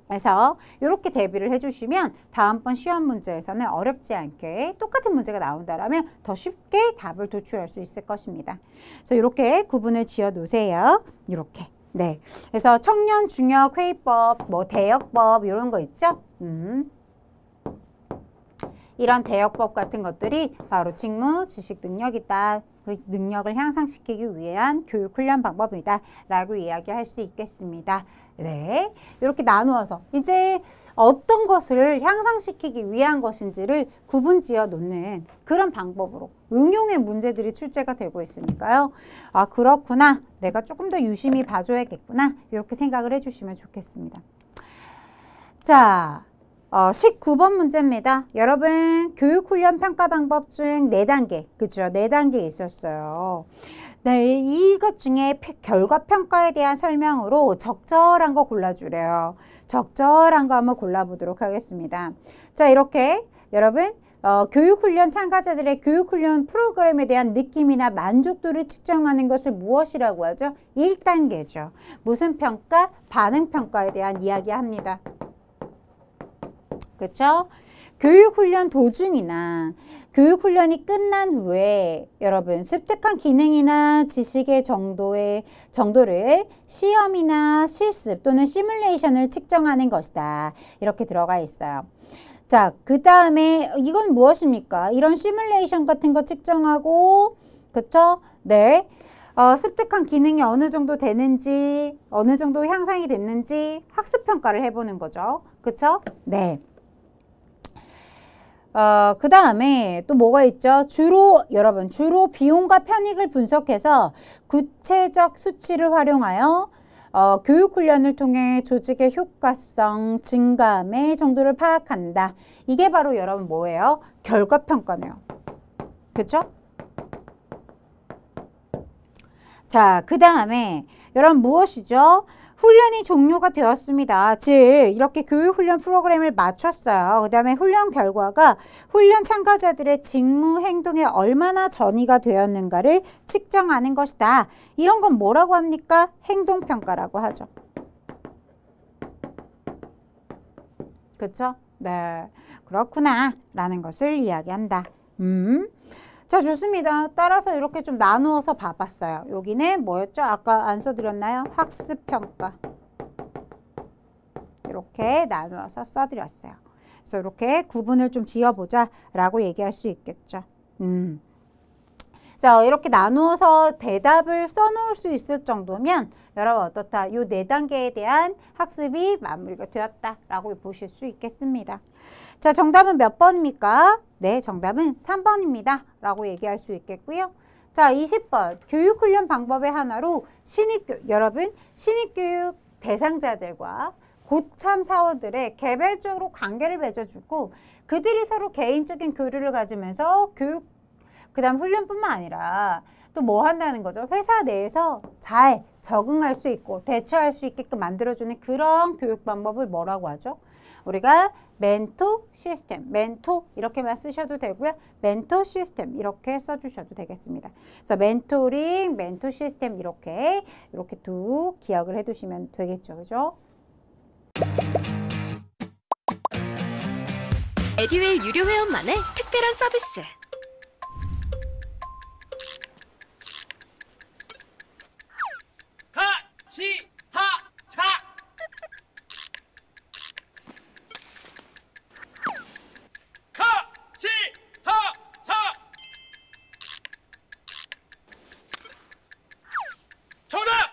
그래서 이렇게 대비를 해주시면 다음번 시험 문제에서는 어렵지 않게 똑같은 문제가 나온다라면 더 쉽게 답을 도출할 수 있을 것입니다. 그래서 이렇게 구분을 지어 놓으세요. 이렇게. 네. 그래서 청년 중역 회의법, 뭐 대역법 이런 거 있죠? 이런 대역법 같은 것들이 바로 직무, 지식, 능력이다. 그 능력을 향상시키기 위한 교육훈련 방법이다. 라고 이야기할 수 있겠습니다. 네. 이렇게 나누어서 이제 어떤 것을 향상시키기 위한 것인지를 구분지어 놓는 그런 방법으로 응용의 문제들이 출제가 되고 있으니까요. 아, 그렇구나. 내가 조금 더 유심히 봐줘야겠구나. 이렇게 생각을 해주시면 좋겠습니다. 자, 19번 문제입니다. 여러분, 교육훈련 평가 방법 중 4단계, 그죠? 4단계 있었어요. 네, 이것 중에 결과평가에 대한 설명으로 적절한 거 골라주래요. 적절한 거 한번 골라보도록 하겠습니다. 자, 이렇게 여러분, 교육훈련 참가자들의 교육훈련 프로그램에 대한 느낌이나 만족도를 측정하는 것을 무엇이라고 하죠? 1단계죠. 무슨 평가? 반응평가에 대한 이야기합니다. 그렇죠? 교육훈련 도중이나 교육훈련이 끝난 후에 여러분 습득한 기능이나 지식의 정도를 시험이나 실습 또는 시뮬레이션을 측정하는 것이다. 이렇게 들어가 있어요. 자, 그 다음에 이건 무엇입니까? 이런 시뮬레이션 같은 거 측정하고 그쵸? 네. 습득한 기능이 어느 정도 되는지 어느 정도 향상이 됐는지 학습평가를 해보는 거죠. 그쵸? 네. 그 다음에 또 뭐가 있죠? 여러분, 주로 비용과 편익을 분석해서 구체적 수치를 활용하여 교육훈련을 통해 조직의 효과성, 증감의 정도를 파악한다. 이게 바로 여러분 뭐예요? 결과평가네요. 그쵸? 자, 그 다음에 여러분 무엇이죠? 훈련이 종료가 되었습니다. 즉 이렇게 교육훈련 프로그램을 마쳤어요. 그 다음에 훈련 결과가 훈련 참가자들의 직무 행동에 얼마나 전이가 되었는가를 측정하는 것이다. 이런 건 뭐라고 합니까? 행동평가라고 하죠. 그렇죠? 네, 그렇구나 라는 것을 이야기한다. 자, 좋습니다. 따라서 이렇게 좀 나누어서 봐봤어요. 여기는 뭐였죠? 아까 안 써드렸나요? 학습평가. 이렇게 나누어서 써드렸어요. 그래서 이렇게 구분을 좀 지어보자 라고 얘기할 수 있겠죠. 자, 이렇게 나누어서 대답을 써놓을 수 있을 정도면 여러분 어떻다? 이 4단계에 대한 학습이 마무리가 되었다라고 보실 수 있겠습니다. 자, 정답은 몇 번입니까? 네, 정답은 3번입니다. 라고 얘기할 수 있겠고요. 자, 20번. 교육훈련 방법의 하나로 여러분, 신입교육 대상자들과 고참 사원들의 개별적으로 관계를 맺어주고 그들이 서로 개인적인 교류를 가지면서 그 다음 훈련뿐만 아니라 또 뭐 한다는 거죠? 회사 내에서 잘 적응할 수 있고 대처할 수 있게끔 만들어주는 그런 교육 방법을 뭐라고 하죠? 우리가 멘토 시스템, 멘토 이렇게만 쓰셔도 되고요. 멘토 시스템 이렇게 써주셔도 되겠습니다. 그래서 멘토링, 멘토 시스템 이렇게 두 기억을 해두시면 되겠죠. 그죠? 에듀윌 유료 회원만의 특별한 서비스. 정답!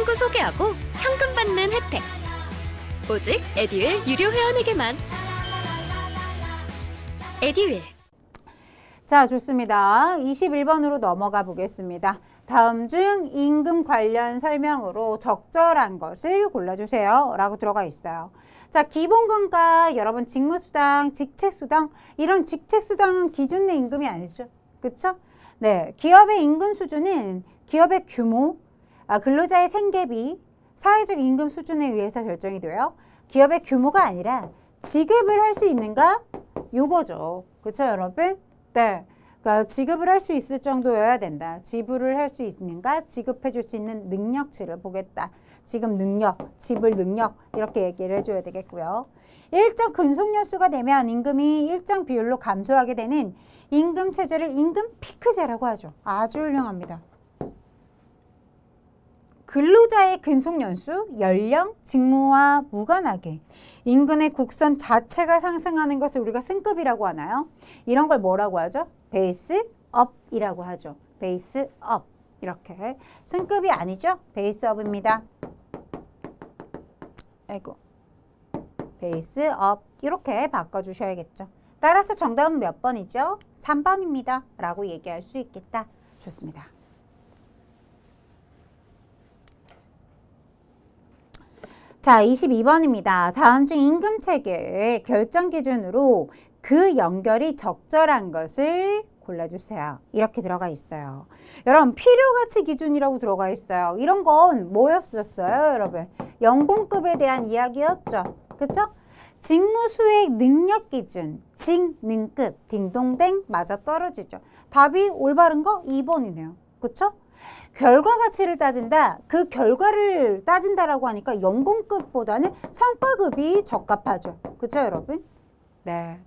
하고 소개하고 현금 받는 혜택. 오직 에듀윌 유료 회원에게만. 에듀윌. 자, 좋습니다. 21번으로 넘어가 보겠습니다. 다음 중 임금 관련 설명으로 적절한 것을 골라주세요 라고 들어가 있어요. 자, 기본금과 여러분 직무수당, 직책수당, 이런 직책수당은 기준 내 임금이 아니죠. 그쵸? 네, 기업의 임금 수준은 기업의 규모, 근로자의 생계비, 사회적 임금 수준에 의해서 결정이 돼요. 기업의 규모가 아니라 지급을 할 수 있는가? 요거죠. 그쵸, 여러분? 네. 그러니까 지급을 할 수 있을 정도여야 된다. 지불을 할 수 있는가? 지급해 줄 수 있는 능력치를 보겠다. 지급 능력, 지불 능력 이렇게 얘기를 해줘야 되겠고요. 일정 근속연수가 되면 임금이 일정 비율로 감소하게 되는 임금 체제를 임금 피크제라고 하죠. 아주 훌륭합니다. 근로자의 근속연수, 연령, 직무와 무관하게 임금의 곡선 자체가 상승하는 것을 우리가 승급이라고 하나요? 이런 걸 뭐라고 하죠? 베이스업이라고 하죠. 베이스업. 이렇게. 승급이 아니죠? 베이스업입니다. 아이고. 베이스업. 이렇게 바꿔주셔야겠죠. 따라서 정답은 몇 번이죠? 3번입니다. 라고 얘기할 수 있겠다. 좋습니다. 자, 22번입니다. 다음 중 임금체계의 결정 기준으로 그 연결이 적절한 것을 골라주세요. 이렇게 들어가 있어요. 여러분, 필요가치 기준이라고 들어가 있어요. 이런 건 뭐였었어요, 여러분? 연봉급에 대한 이야기였죠. 그쵸? 직무수행 능력 기준, 직능급, 딩동댕 맞아떨어지죠. 답이 올바른 거 2번이네요. 그쵸? 결과 가치를 따진다. 그 결과를 따진다라고 하니까 연봉급보다는 성과급이 적합하죠. 그쵸, 여러분? 네.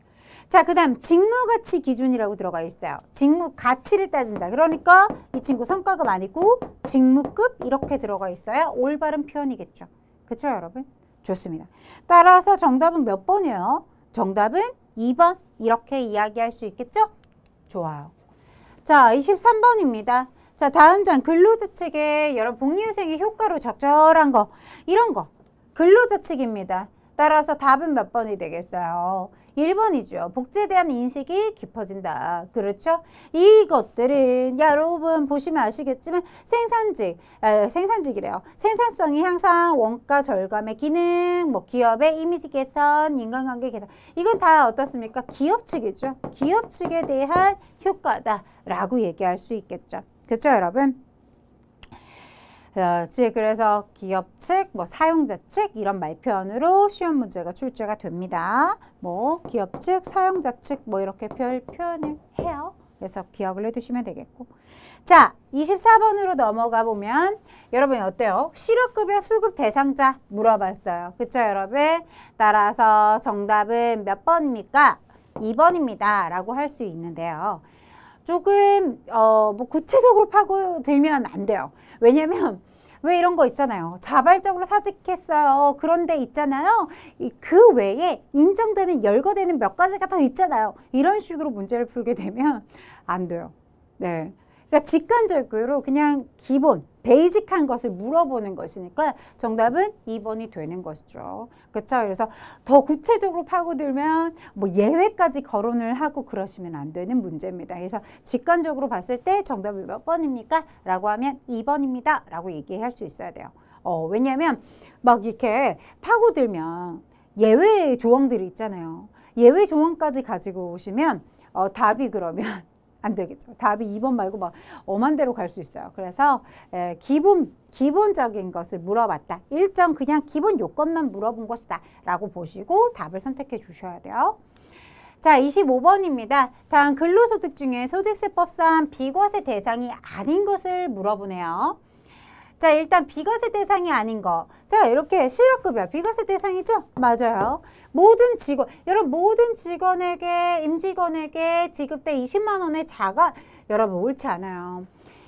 자, 그 다음 직무가치 기준이라고 들어가 있어요. 직무가치를 따진다. 그러니까 이 친구 성과급 아니고 직무급 이렇게 들어가 있어야 올바른 표현이겠죠. 그쵸, 여러분? 좋습니다. 따라서 정답은 몇 번이에요? 정답은 2번. 이렇게 이야기할 수 있겠죠? 좋아요. 자, 23번입니다. 자, 다음 장 근로자 측의 여러 복리후생의 효과로 적절한 거, 이런 거 근로자 측입니다. 따라서 답은 몇 번이 되겠어요? 1번이죠. 복지에 대한 인식이 깊어진다. 그렇죠? 이것들은 여러분 보시면 아시겠지만 생산직이래요. 생산성이 향상, 원가 절감의 기능, 뭐 기업의 이미지 개선, 인간관계 개선. 이건 다 어떻습니까? 기업 측이죠. 기업 측에 대한 효과다라고 얘기할 수 있겠죠. 그렇죠, 여러분? 그래서 기업 측, 뭐 사용자 측 이런 말표현으로 시험 문제가 출제가 됩니다. 뭐 기업 측, 사용자 측 뭐 이렇게 표현을 해요. 그래서 기억을 해두시면 되겠고. 자, 24번으로 넘어가 보면 여러분 어때요? 실업급여 수급 대상자 물어봤어요. 그쵸, 여러분? 따라서 정답은 몇 번입니까? 2번입니다. 라고 할 수 있는데요. 조금 뭐 구체적으로 파고들면 안 돼요. 왜냐면 왜 이런 거 있잖아요. 자발적으로 사직했어요. 그런데 있잖아요. 그 외에 인정되는 열거되는 몇 가지가 더 있잖아요. 이런 식으로 문제를 풀게 되면 안 돼요. 네. 그러니까 직관적으로 그냥 기본, 베이직한 것을 물어보는 것이니까 정답은 2번이 되는 것이죠. 그렇죠? 그래서 더 구체적으로 파고들면 뭐 예외까지 거론을 하고 그러시면 안 되는 문제입니다. 그래서 직관적으로 봤을 때 정답이 몇 번입니까? 라고 하면 2번입니다. 라고 얘기할 수 있어야 돼요. 왜냐하면 막 이렇게 파고들면 예외 조항들이 있잖아요. 예외 조항까지 가지고 오시면 답이 그러면 안 되겠죠. 답이 2번 말고 막 엄한 데로 갈 수 있어요. 그래서 기본적인 것을 물어봤다. 일정 그냥 기본 요건만 물어본 것이다. 라고 보시고 답을 선택해 주셔야 돼요. 자, 25번입니다. 다음 근로소득 중에 소득세법상 비과세 대상이 아닌 것을 물어보네요. 자, 일단 비과세 대상이 아닌 거. 자, 이렇게 실업급여 비과세 대상이죠? 맞아요. 모든 직원, 여러분 모든 직원에게, 임직원에게 지급돼 20만 원의 자가 여러분 옳지 않아요.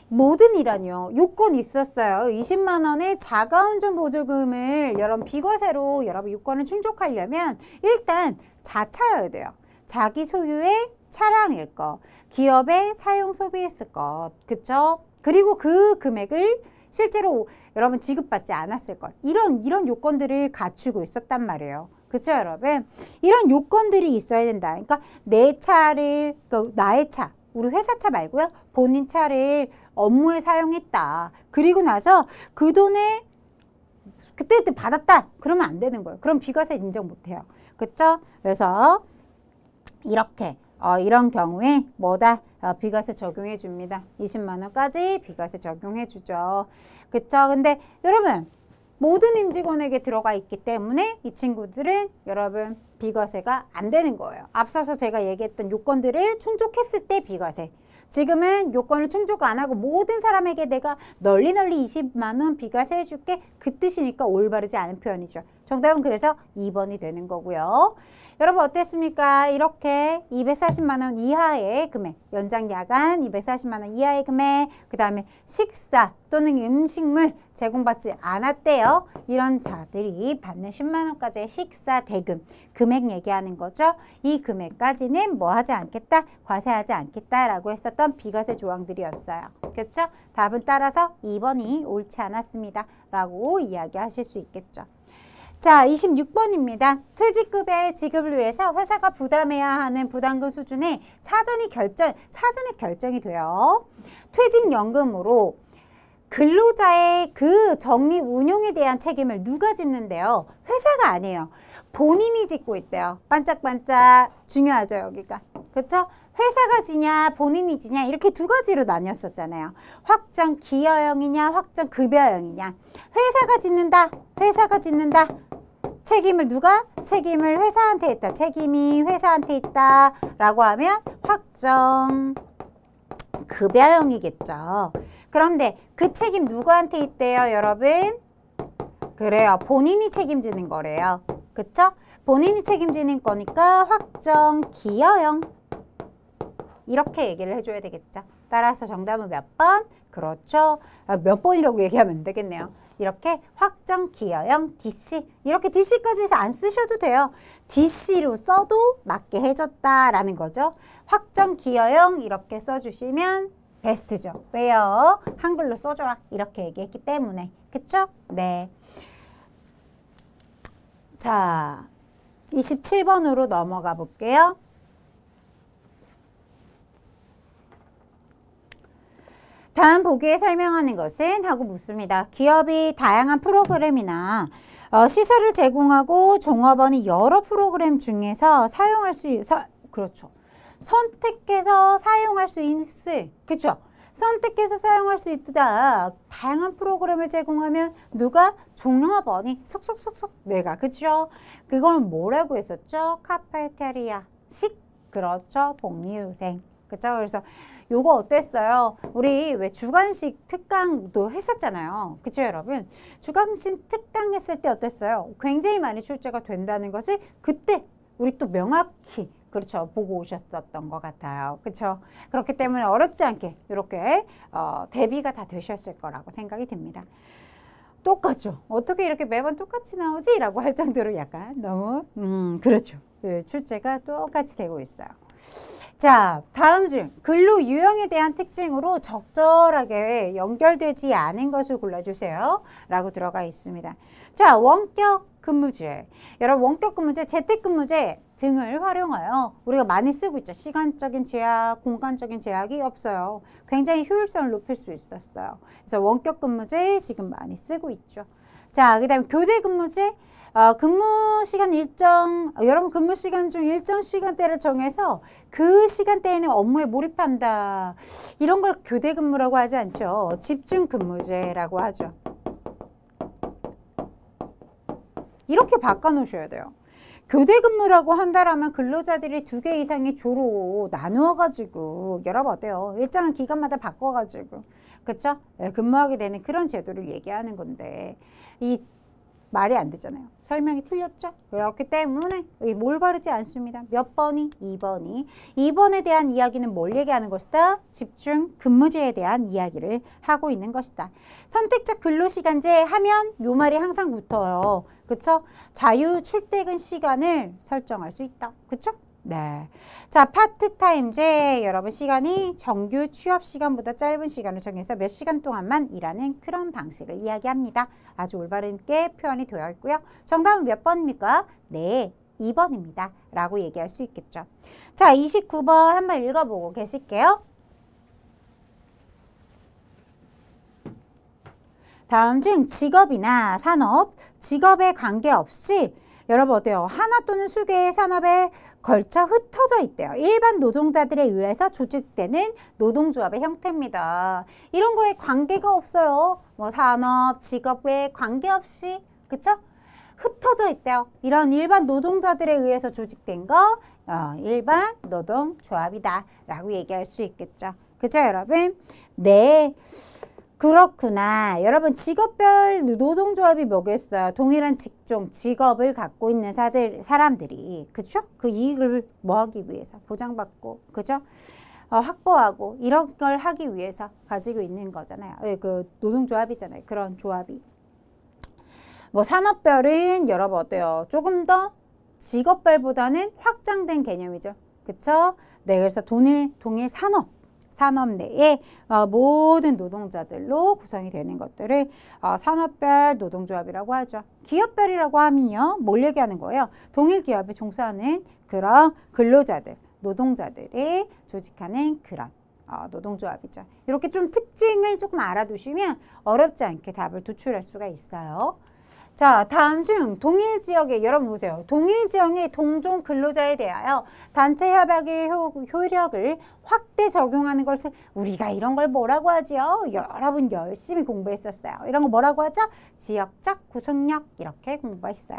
모든 일하니요. 요건이 있었어요. 20만 원의 자가운전 보조금을 여러분 비과세로 여러분 요건을 충족하려면 일단 자차여야 돼요. 자기 소유의 차량일 거, 기업에 사용 소비했을 것, 그쵸? 그리고 그 금액을 실제로 여러분 지급받지 않았을 걸. 이런 요건들을 갖추고 있었단 말이에요. 그쵸, 여러분? 이런 요건들이 있어야 된다. 그러니까 내 차를, 나의 차, 우리 회사 차 말고요. 본인 차를 업무에 사용했다. 그리고 나서 그 돈을 그때 받았다. 그러면 안 되는 거예요. 그럼 비과세 인정 못 해요. 그쵸? 그래서 이렇게 이런 경우에 뭐다? 비과세 적용해 줍니다. 20만 원까지 비과세 적용해 주죠. 그쵸? 근데 여러분 모든 임직원에게 들어가 있기 때문에 이 친구들은 여러분 비과세가 안 되는 거예요. 앞서서 제가 얘기했던 요건들을 충족했을 때 비과세. 지금은 요건을 충족 안 하고 모든 사람에게 내가 널리 20만 원 비과세 해줄게. 그 뜻이니까 올바르지 않은 표현이죠. 정답은 그래서 2번이 되는 거고요. 여러분 어땠습니까? 이렇게 240만 원 이하의 금액, 연장 야간 240만 원 이하의 금액, 그 다음에 식사 또는 음식물 제공받지 않았대요. 이런 자들이 받는 10만 원까지의 식사 대금, 금액 얘기하는 거죠. 이 금액까지는 뭐 하지 않겠다? 과세하지 않겠다라고 했었던 비과세 조항들이었어요. 그렇죠? 답은 따라서 2번이 옳지 않았습니다. 라고 이야기하실 수 있겠죠. 자, 26번입니다. 퇴직급여의 지급을 위해서 회사가 부담해야 하는 부담금 수준이 사전에 결정이 돼요. 퇴직연금으로 근로자의 그 적립 운용에 대한 책임을 누가 짓는데요? 회사가 아니에요. 본인이 짓고 있대요. 반짝반짝 중요하죠, 여기가. 그렇죠? 회사가 지냐 본인이 지냐 이렇게 두 가지로 나뉘었었잖아요. 확정 기여형이냐 확정 급여형이냐. 회사가 짓는다. 책임을 누가? 책임을 회사한테 있다. 책임이 회사한테 있다 라고 하면 확정 급여형이겠죠. 그런데 그 책임 누구한테 있대요, 여러분? 그래요. 본인이 책임지는 거래요. 그쵸? 본인이 책임지는 거니까 확정 기여형. 이렇게 얘기를 해줘야 되겠죠. 따라서 정답은 몇 번? 그렇죠. 몇 번이라고 얘기하면 안 되겠네요. 이렇게 확정 기여형 DC. 이렇게 DC까지 안 쓰셔도 돼요. DC로 써도 맞게 해줬다라는 거죠. 확정 기여형 이렇게 써주시면 베스트죠. 왜요? 한글로 써줘라. 이렇게 얘기했기 때문에. 그쵸? 네. 자, 27번으로 넘어가 볼게요. 다음 보기에 설명하는 것은 하고 묻습니다. 기업이 다양한 프로그램이나 시설을 제공하고 종업원이 여러 프로그램 중에서 그렇죠. 선택해서 사용할 수 있을, 그렇죠. 선택해서 사용할 수 있다. 다양한 프로그램을 제공하면 누가? 종업원이 속속속속 내가, 그렇죠. 그걸 뭐라고 했었죠? 카페테리아식, 그렇죠. 복리후생. 그렇죠. 그래서 요거 어땠어요? 우리 왜 주간식 특강도 했었잖아요. 그쵸, 여러분? 주간식 특강 했을 때 어땠어요? 굉장히 많이 출제가 된다는 것을 그때 우리 또 명확히 그렇죠. 보고 오셨었던 것 같아요. 그렇죠. 그렇기 때문에 어렵지 않게 이렇게 대비가 다 되셨을 거라고 생각이 듭니다. 똑같죠. 어떻게 이렇게 매번 똑같이 나오지? 라고 할 정도로 약간 너무 그렇죠. 출제가 똑같이 되고 있어요. 자, 다음 중 근로 유형에 대한 특징으로 적절하게 연결되지 않은 것을 골라주세요. 라고 들어가 있습니다. 자, 원격 근무제. 여러분, 원격 근무제, 재택근무제 등을 활용하여 우리가 많이 쓰고 있죠. 시간적인 제약, 공간적인 제약이 없어요. 굉장히 효율성을 높일 수 있었어요. 그래서 원격 근무제 지금 많이 쓰고 있죠. 자, 그 다음에 교대 근무제. 근무 시간 여러분 근무 시간 중 일정 시간대를 정해서 그 시간대에는 업무에 몰입한다. 이런 걸 교대 근무라고 하지 않죠. 집중 근무제라고 하죠. 이렇게 바꿔놓으셔야 돼요. 교대 근무라고 한다라면 근로자들이 2개 이상의 조로 나누어가지고 여러분 어때요? 일정한 기간마다 바꿔가지고 그쵸? 근무하게 되는 그런 제도를 얘기하는 건데 이 말이 안 되잖아요. 설명이 틀렸죠? 그렇기 때문에 올바르지 않습니다. 몇 번이? 2번이. 2번에 대한 이야기는 뭘 얘기하는 것이다? 집중 근무제에 대한 이야기를 하고 있는 것이다. 선택적 근로시간제 하면 요 말이 항상 붙어요. 그쵸? 자유 출퇴근 시간을 설정할 수 있다. 그쵸? 네. 자, 파트타임제 여러분 시간이 정규 취업 시간보다 짧은 시간을 정해서 몇 시간 동안만 일하는 그런 방식을 이야기합니다. 아주 올바르게 표현이 되어 있고요. 정답은 몇 번입니까? 네, 2번입니다. 라고 얘기할 수 있겠죠. 자, 29번 한번 읽어보고 계실게요. 다음 중 직업이나 산업, 직업에 관계없이 여러분 어때요? 하나 또는 수개의 산업에 걸쳐 흩어져 있대요. 일반 노동자들에 의해서 조직되는 노동조합의 형태입니다. 이런 거에 관계가 없어요. 뭐 산업, 직업에 관계없이 그쵸? 흩어져 있대요. 이런 일반 노동자들에 의해서 조직된 거 일반 노동조합이다 라고 얘기할 수 있겠죠. 그죠 여러분? 네. 그렇구나. 여러분 직업별 노동조합이 뭐겠어요? 동일한 직종, 직업을 갖고 있는 사람들이 그죠? 그 이익을 뭐 하기 위해서 보장받고 그죠? 확보하고 이런 걸 하기 위해서 가지고 있는 거잖아요. 그 노동조합이잖아요. 그런 조합이. 뭐 산업별은 여러분 어때요? 조금 더 직업별보다는 확장된 개념이죠. 그쵸? 네, 그래서 동일 산업 내에 모든 노동자들로 구성이 되는 것들을 산업별 노동조합이라고 하죠. 기업별이라고 하면요. 뭘 얘기하는 거예요? 동일 기업에 종사하는 그런 근로자들, 노동자들이 조직하는 그런 노동조합이죠. 이렇게 좀 특징을 조금 알아두시면 어렵지 않게 답을 도출할 수가 있어요. 자, 다음 중 동일 지역에 여러분 보세요. 동일 지역의 동종 근로자에 대하여 단체 협약의 효력을 확대 적용하는 것을 우리가 이런 걸 뭐라고 하지요? 여러분 열심히 공부했었어요. 이런 거 뭐라고 하죠? 지역적 구속력 이렇게 공부했어요.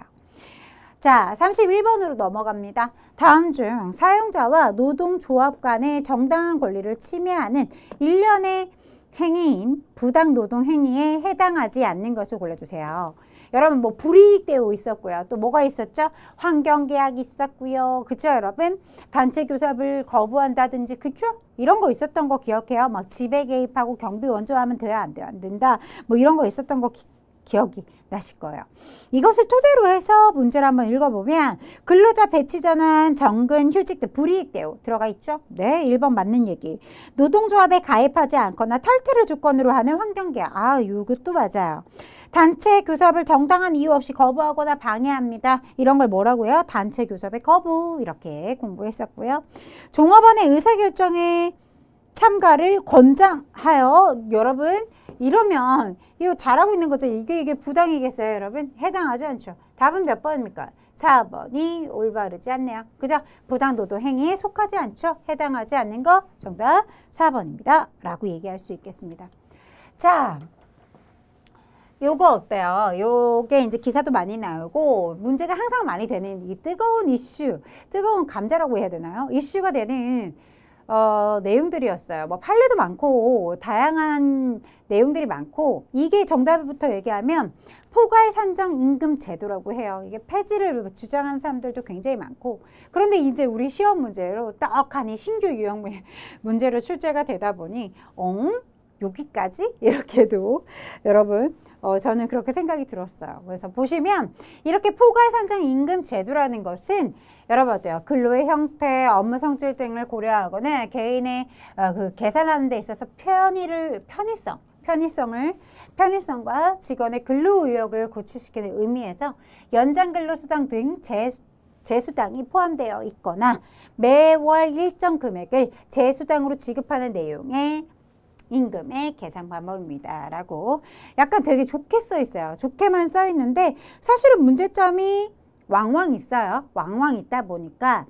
자, 31번으로 넘어갑니다. 다음 중 사용자와 노동조합 간의 정당한 권리를 침해하는 일련의 행위인 부당노동 행위에 해당하지 않는 것을 골라주세요. 여러분 뭐 불이익 대우 있었고요. 또 뭐가 있었죠? 환경계약 있었고요. 그쵸 여러분? 단체 교섭을 거부한다든지 그쵸? 이런 거 있었던 거 기억해요? 막 지배 개입하고 경비 원조하면 돼야 안 돼요? 안 된다? 뭐 이런 거 있었던 거 기억이 나실 거예요. 이것을 토대로 해서 문제를 한번 읽어보면 근로자 배치 전환, 정근, 휴직 등 불이익 대우 들어가 있죠? 네, 1번 맞는 얘기. 노동조합에 가입하지 않거나 탈퇴를 조건으로 하는 환경계약. 이것도 맞아요. 단체 교섭을 정당한 이유 없이 거부하거나 방해합니다. 이런 걸 뭐라고요? 단체 교섭의 거부 이렇게 공부했었고요. 종업원의 의사결정에 참가를 권장하여 여러분 이러면 이거 잘하고 있는 거죠. 이게 부당이겠어요 여러분? 해당하지 않죠. 답은 몇 번입니까? 4번이 올바르지 않네요. 그죠? 부당노동 행위에 속하지 않죠. 해당하지 않는 거 정답 4번입니다. 라고 얘기할 수 있겠습니다. 자, 요거 어때요? 요게 이제 기사도 많이 나오고 문제가 항상 많이 되는 이 뜨거운 이슈, 뜨거운 감자라고 해야 되나요? 이슈가 되는 내용들이었어요. 뭐 판례도 많고 다양한 내용들이 많고 이게 정답부터 얘기하면 포괄산정 임금 제도라고 해요. 이게 폐지를 주장하는 사람들도 굉장히 많고 그런데 이제 우리 시험 문제로 떡하니 신규 유형 문제로 출제가 되다 보니 여기까지? 이렇게도 여러분 저는 그렇게 생각이 들었어요. 그래서 보시면 이렇게 포괄산정 임금 제도라는 것은 여러분 어때요? 근로의 형태, 업무 성질 등을 고려하거나 개인의 그 계산하는 데 있어서 편의성과 직원의 근로 의욕을 고취시키는 의미에서 연장 근로수당 등 재수당이 포함되어 있거나 매월 일정 금액을 재수당으로 지급하는 내용의 임금의 계산 방법입니다. 라고 약간 되게 좋게 써 있어요. 좋게만 써 있는데 사실은 문제점이 왕왕 있어요. 왕왕 있다 보니까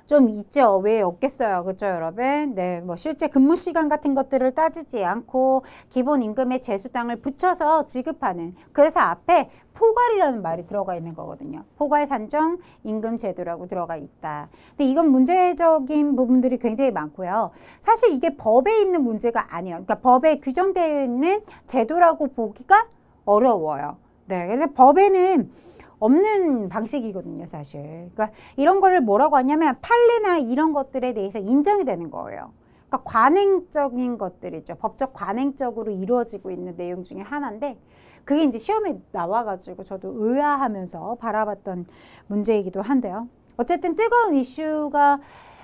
좀 있죠. 왜 없겠어요. 그렇죠, 여러분? 네, 뭐 실제 근무 시간 같은 것들을 따지지 않고 기본 임금의 재수당을 붙여서 지급하는 그래서 앞에 포괄이라는 말이 들어가 있는 거거든요. 포괄 산정 임금 제도라고 들어가 있다. 근데 이건 문제적인 부분들이 굉장히 많고요. 사실 이게 법에 있는 문제가 아니에요. 그러니까 법에 규정되어 있는 제도라고 보기가 어려워요. 네, 그래서 법에는 없는 방식이거든요, 사실. 그러니까 이런 거를 뭐라고 하냐면 판례나 이런 것들에 대해서 인정이 되는 거예요. 그러니까 관행적인 것들이죠. 법적 관행적으로 이루어지고 있는 내용 중에 하나인데 그게 이제 시험에 나와가지고 저도 의아하면서 바라봤던 문제이기도 한데요. 어쨌든 뜨거운 이슈가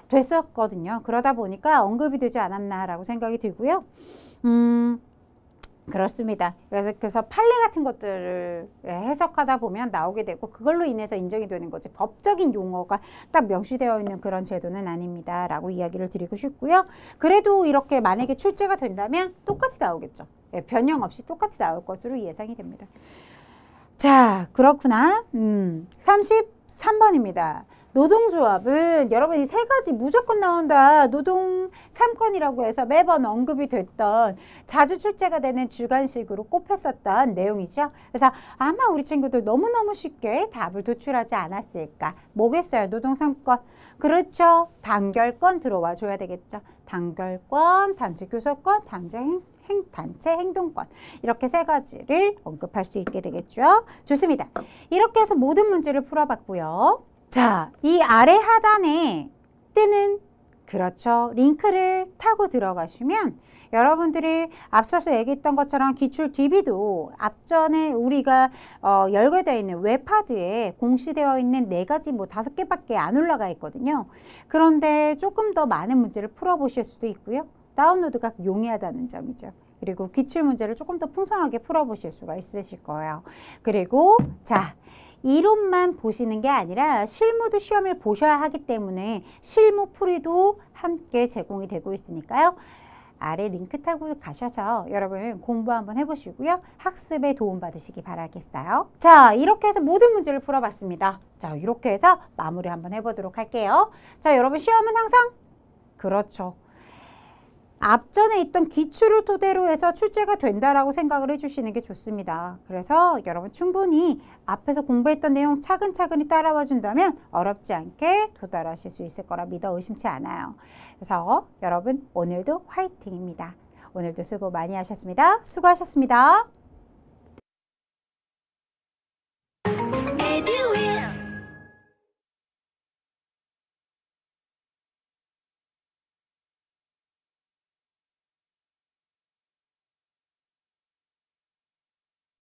됐었거든요. 그러다 보니까 언급이 되지 않았나라고 생각이 들고요. 그렇습니다. 그래서 판례 같은 것들을 해석하다 보면 나오게 되고 그걸로 인해서 인정이 되는 거지 법적인 용어가 딱 명시되어 있는 그런 제도는 아닙니다. 라고 이야기를 드리고 싶고요. 그래도 이렇게 만약에 출제가 된다면 똑같이 나오겠죠. 변형 없이 똑같이 나올 것으로 예상이 됩니다. 자, 그렇구나. 33번입니다. 노동조합은 여러분 이 세 가지 무조건 나온다. 노동 3건이라고 해서 매번 언급이 됐던 자주 출제가 되는 주관식으로 꼽혔었던 내용이죠. 그래서 아마 우리 친구들 너무너무 쉽게 답을 도출하지 않았을까. 뭐겠어요? 노동 3건. 그렇죠. 단결권 들어와 줘야 되겠죠. 단결권, 단체 교섭권, 단체 행동권 이렇게 세 가지를 언급할 수 있게 되겠죠. 좋습니다. 이렇게 해서 모든 문제를 풀어봤고요. 자, 이 아래 하단에 뜨는 그렇죠. 링크를 타고 들어가시면 여러분들이 앞서서 얘기했던 것처럼 기출 DB도 앞전에 우리가 열거되어 있는 웹하드에 공시되어 있는 4가지 뭐 5개밖에 안 올라가 있거든요. 그런데 조금 더 많은 문제를 풀어보실 수도 있고요. 다운로드가 용이하다는 점이죠. 그리고 기출 문제를 조금 더 풍성하게 풀어보실 수가 있으실 거예요. 그리고 자, 이론만 보시는 게 아니라 실무도 시험을 보셔야 하기 때문에 실무 풀이도 함께 제공이 되고 있으니까요. 아래 링크 타고 가셔서 여러분 공부 한번 해보시고요. 학습에 도움받으시기 바라겠어요. 자, 이렇게 해서 모든 문제를 풀어봤습니다. 자, 이렇게 해서 마무리 한번 해보도록 할게요. 자, 여러분 시험은 항상 그렇죠. 앞전에 있던 기출을 토대로 해서 출제가 된다라고 생각을 해주시는 게 좋습니다. 그래서 여러분 충분히 앞에서 공부했던 내용 차근차근히 따라와 준다면 어렵지 않게 도달하실 수 있을 거라 믿어 의심치 않아요. 그래서 여러분 오늘도 화이팅입니다. 오늘도 수고 많이 하셨습니다. 수고하셨습니다.